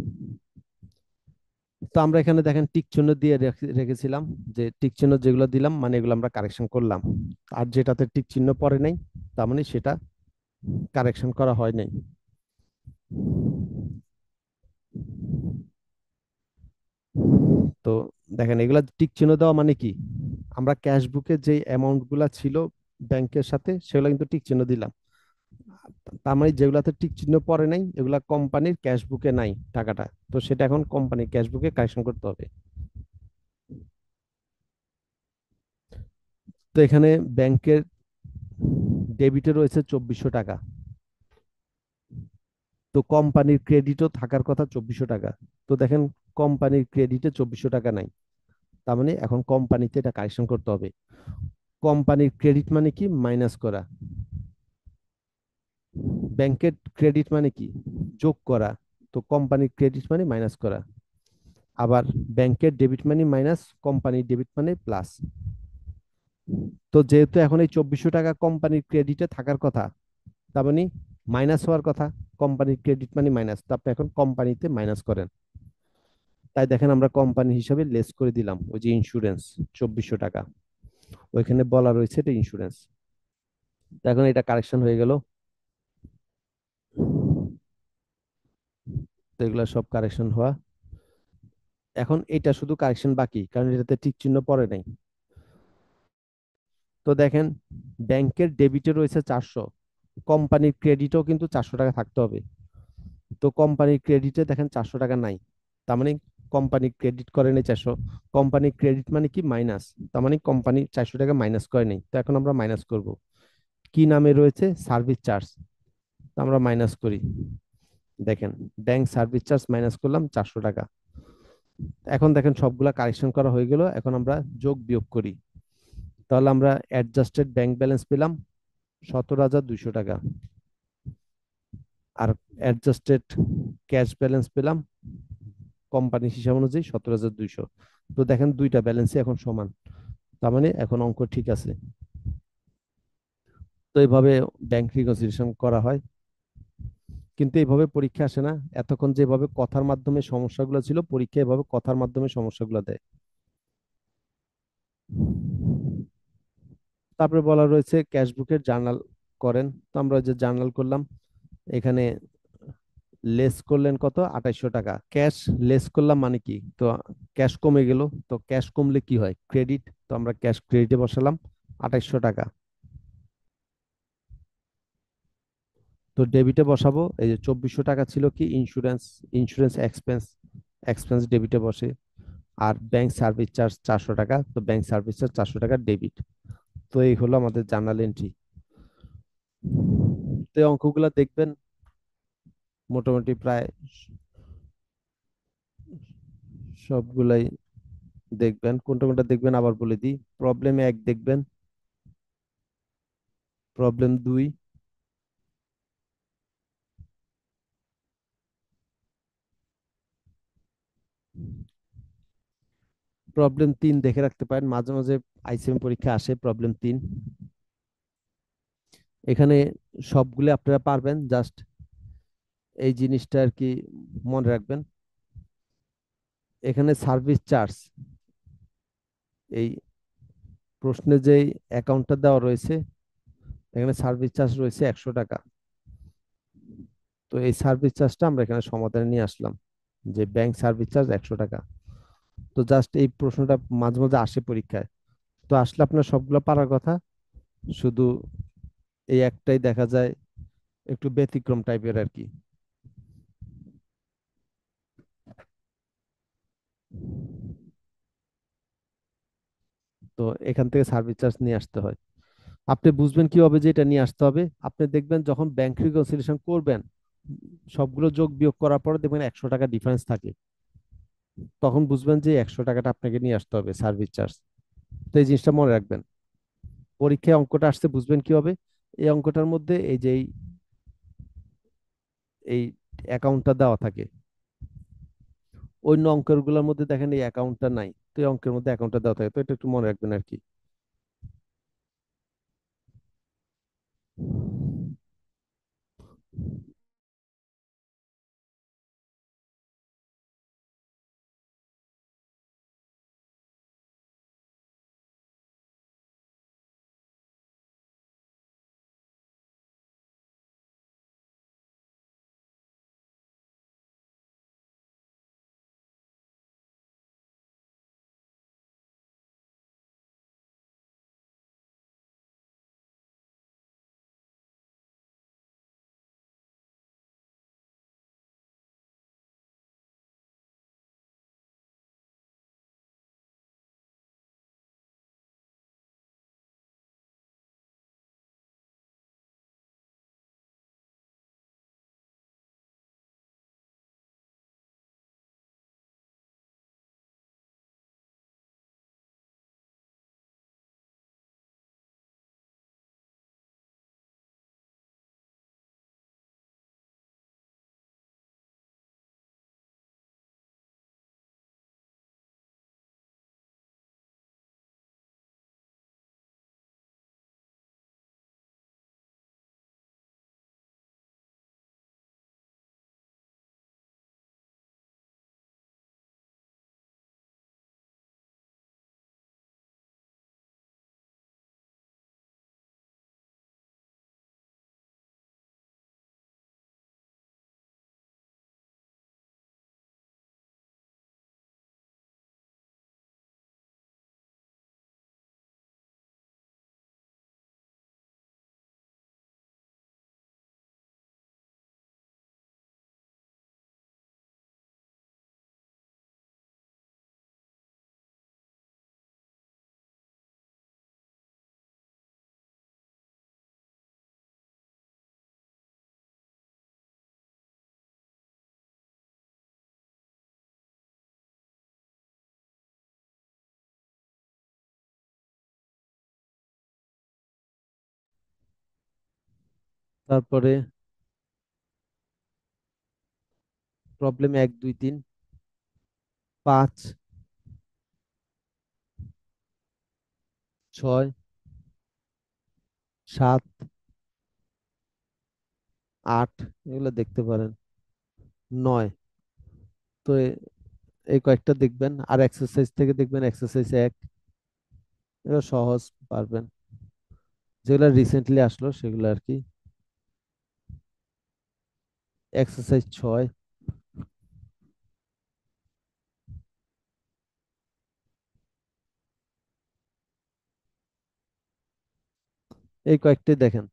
তো আমরা এখানে দেখেন টিক চিহ্ন দিয়ে রেখেছিলাম, যে টিক চিহ্ন যেগুলো দিলাম মানে এগুলো আমরা কারেকশন করলাম। আর যেটাতে টিক চিহ্ন পড়ে নাই, তার মানে সেটা কারেকশন করা হয় নাই। তো দেখেন এগুলা টিক চিহ্ন দেওয়া মানে কি, আমরা ক্যাশবুকে যে অ্যামাউন্ট গুলা ছিল ব্যাংকের সাথে সেগুলো কিন্তু টিক চিহ্ন দিলাম। তার মানে যেগুলাতে টিক চিহ্ন পড়ে নাই এগুলা কোম্পানির ক্যাশবুকে নাই টাকাটা, তো সেটা এখন কোম্পানির ক্যাশবুকে কারেকশন করতে হবে। তো এখানে ব্যাংকের ডেবিটে রয়েছে 2,400 টাকা, তো কোম্পানির ক্রেডিটও থাকার কথা 2,400 টাকা। তো দেখেন কোম্পানির ক্রেডিটে 2,400 টাকা নাই, তার মানে এখন কোম্পানিতে এটা কারেকশন করতে হবে। কোম্পানির ক্রেডিট মানে কি, মাইনাস করা। ব্যাংকের ক্রেডিট মানে কি, যোগ করা। তো কোম্পানির ক্রেডিট মানে মাইনাস করা। আবার ব্যাংকের ডেবিট মানে মাইনাস, কোম্পানির ডেবিট মানে প্লাস। তো যেহেতু এখন এই 2,400 টাকা কোম্পানির ক্রেডিটে থাকার কথা, তার মানে মাইনাস হওয়ার কথা, কোম্পানির ক্রেডিট মানে মাইনাস, তো আপনি এখন কোম্পানিতে মাইনাস করেন। তাই দেখেন আমরা কোম্পানি হিসাবে লেস করে দিলাম ওই যে ইন্স্যুরেন্স 2,400 টাকা, ওইখানে বলা রয়েছে এটা ইন্স্যুরেন্স। এখন এটা কারেকশন হয়ে গেল। তো এগুলা সব কারেকশন হওয়া। এখন এটা শুধু কারেকশন বাকি, কারণ এটাতে টিক চিহ্ন পড়ে নাই। তো দেখেন, ব্যাংকের ডেবিটে রয়েছে 400, কোম্পানির ক্রেডিটও কিন্তু 400 টাকা থাকতে হবে। তো কোম্পানির ক্রেডিটে দেখেন 400 টাকা নাই, তার মানে কোম্পানি ক্রেডিট করে নেই 400। কোম্পানি ক্রেডিট মানে কি? মাইনাস। তার মানে কোম্পানি 400 টাকা মাইনাস করে নেই। তো এখন আমরা মাইনাস করব। কি নামে রয়েছে? Service charge. তো আমরা মাইনাস করি। দেখেন, ব্যাংক সার্ভিস চার্জ মাইনাস করলাম 400 টাকা। এখন দেখেন সবগুলা কারেকশন করা হয়ে গেল। এখন আমরা যোগ বিয়োগ করি। তাহলে আমরা অ্যাডজাস্টেড ব্যাংক ব্যালেন্স পেলাম 17,200 টাকা, আর অ্যাডজাস্টেড ক্যাশ ব্যালেন্স পেলাম কোম্পানির হিসাব অনুযায়ী 17,200। তো দেখেন দুইটা ব্যালেন্সই এখন সমান, তার মানে এখন অঙ্ক ঠিক আছে। তো এইভাবে ব্যাংক রিকনসিলিয়েশন করা হয়, কিন্তু এইভাবে পরীক্ষা আসে না। এতক্ষণ যেভাবে কথার মাধ্যমে সমস্যাগুলো ছিল, পরীক্ষা এভাবে কথার মাধ্যমে সমস্যাগুলো দেয়। তারপরে বলা রয়েছে ক্যাশ বুকের জার্নাল করেন। তো আমরা যে জার্নাল করলাম, এখানে লেস করলেন কত? 2800 টাকা। ক্যাশ লেস করলাম মানে কি? তো ক্যাশ কমে গেল। তো ক্যাশ কমলে কি হয়? ক্রেডিট। তো আমরা ক্যাশ ক্রেডিটে বসালাম 2800 টাকা। তো ডেবিটে বসাবো, এই যে 2400 টাকা ছিল কি? ইন্স্যুরেন্স। ইন্স্যুরেন্স এক্সপেন্স, এক্সপেন্স ডেবিটে বসে। আর ব্যাংক সার্ভিস চার্জ 400 টাকা, তো ব্যাংক সার্ভিস চার্জ 400 টাকা ডেবিট। তো এই হলো আমাদের জার্নাল এন্ট্রি। তো এই অঙ্কগুলা দেখবেন, মোটামুটি প্রায় সবগুলাই দেখবেন। কোনটা কোনটা দেখবেন আবার বলে দিই। প্রবলেম 1 দেখবেন, প্রবলেম 2, প্রবলেম 3 দেখে রাখতে পারেন, মাঝে মাঝে আইসিএম পরীক্ষা আসে প্রবলেম 3। এখানে সবগুলো আপনারা পারবেন, জাস্ট এই জিনিসটা আর কি মনে রাখবেন। এখানে সার্ভিস চার্জ, এই প্রশ্নে যে অ্যাকাউন্টটা দেওয়া রয়েছে, এখানে সার্ভিস চার্জ রয়েছে 100 টাকা। তো এই সার্ভিস চার্জটা আমরা এখানে সমাধানে নিয়ে আসলাম, যে ব্যাংক সার্ভিস চার্জ 100 টাকা। তো জাস্ট এই প্রশ্নটা মাঝে মাঝে আসে পরীক্ষায়। তো আসলে আপনার সবগুলো পারার কথা, শুধু এই একটাই দেখা যায় একটু ব্যতিক্রম টাইপের আর কি। তো এখান থেকে সার্ভিস চার্জ নিয়ে আসতে হয়। আপনি বুঝবেন কিভাবে যে এটা নিয়ে আসতে হবে? আপনি দেখবেন যখন ব্যাংক রিকনসিলিয়েশন করবেন, সবগুলো যোগ বিয়োগ করার পরে দেখবেন 100 টাকা ডিফারেন্স থাকে। তখন বুঝবেন যে 100 টাকাটা আপনাকে নিয়ে আসতে হবে সার্ভিস চার্জ। তো এই জিনিসটা মনে রাখবেন। পরীক্ষায় অঙ্কটা আসতে বুঝবেন কিভাবে? এই অঙ্কটার মধ্যে এই যে এই অ্যাকাউন্টটা দেওয়া থাকে, অন্য অঙ্কের গুলোর মধ্যে দেখেন এই অ্যাকাউন্টটা নাই। তো এই অঙ্কের মধ্যে অ্যাকাউন্টটা দেওয়া থাকে, তো এটা একটু মনে রাখবেন আর কি। তারপরে প্রবলেম 1 2 3, 5 6 7 8, এগুলো দেখতে পারেন। 9। তো এই কয়েকটা দেখবেন, আর এক্সারসাইজ থেকে দেখবেন এক্সারসাইজ 1, এগুলো সহজ, পারবেন। যেগুলো রিসেন্টলি আসলো সেগুলো আর কি। এক্সারসাইজ 6, এই কয়েকটাই দেখেন।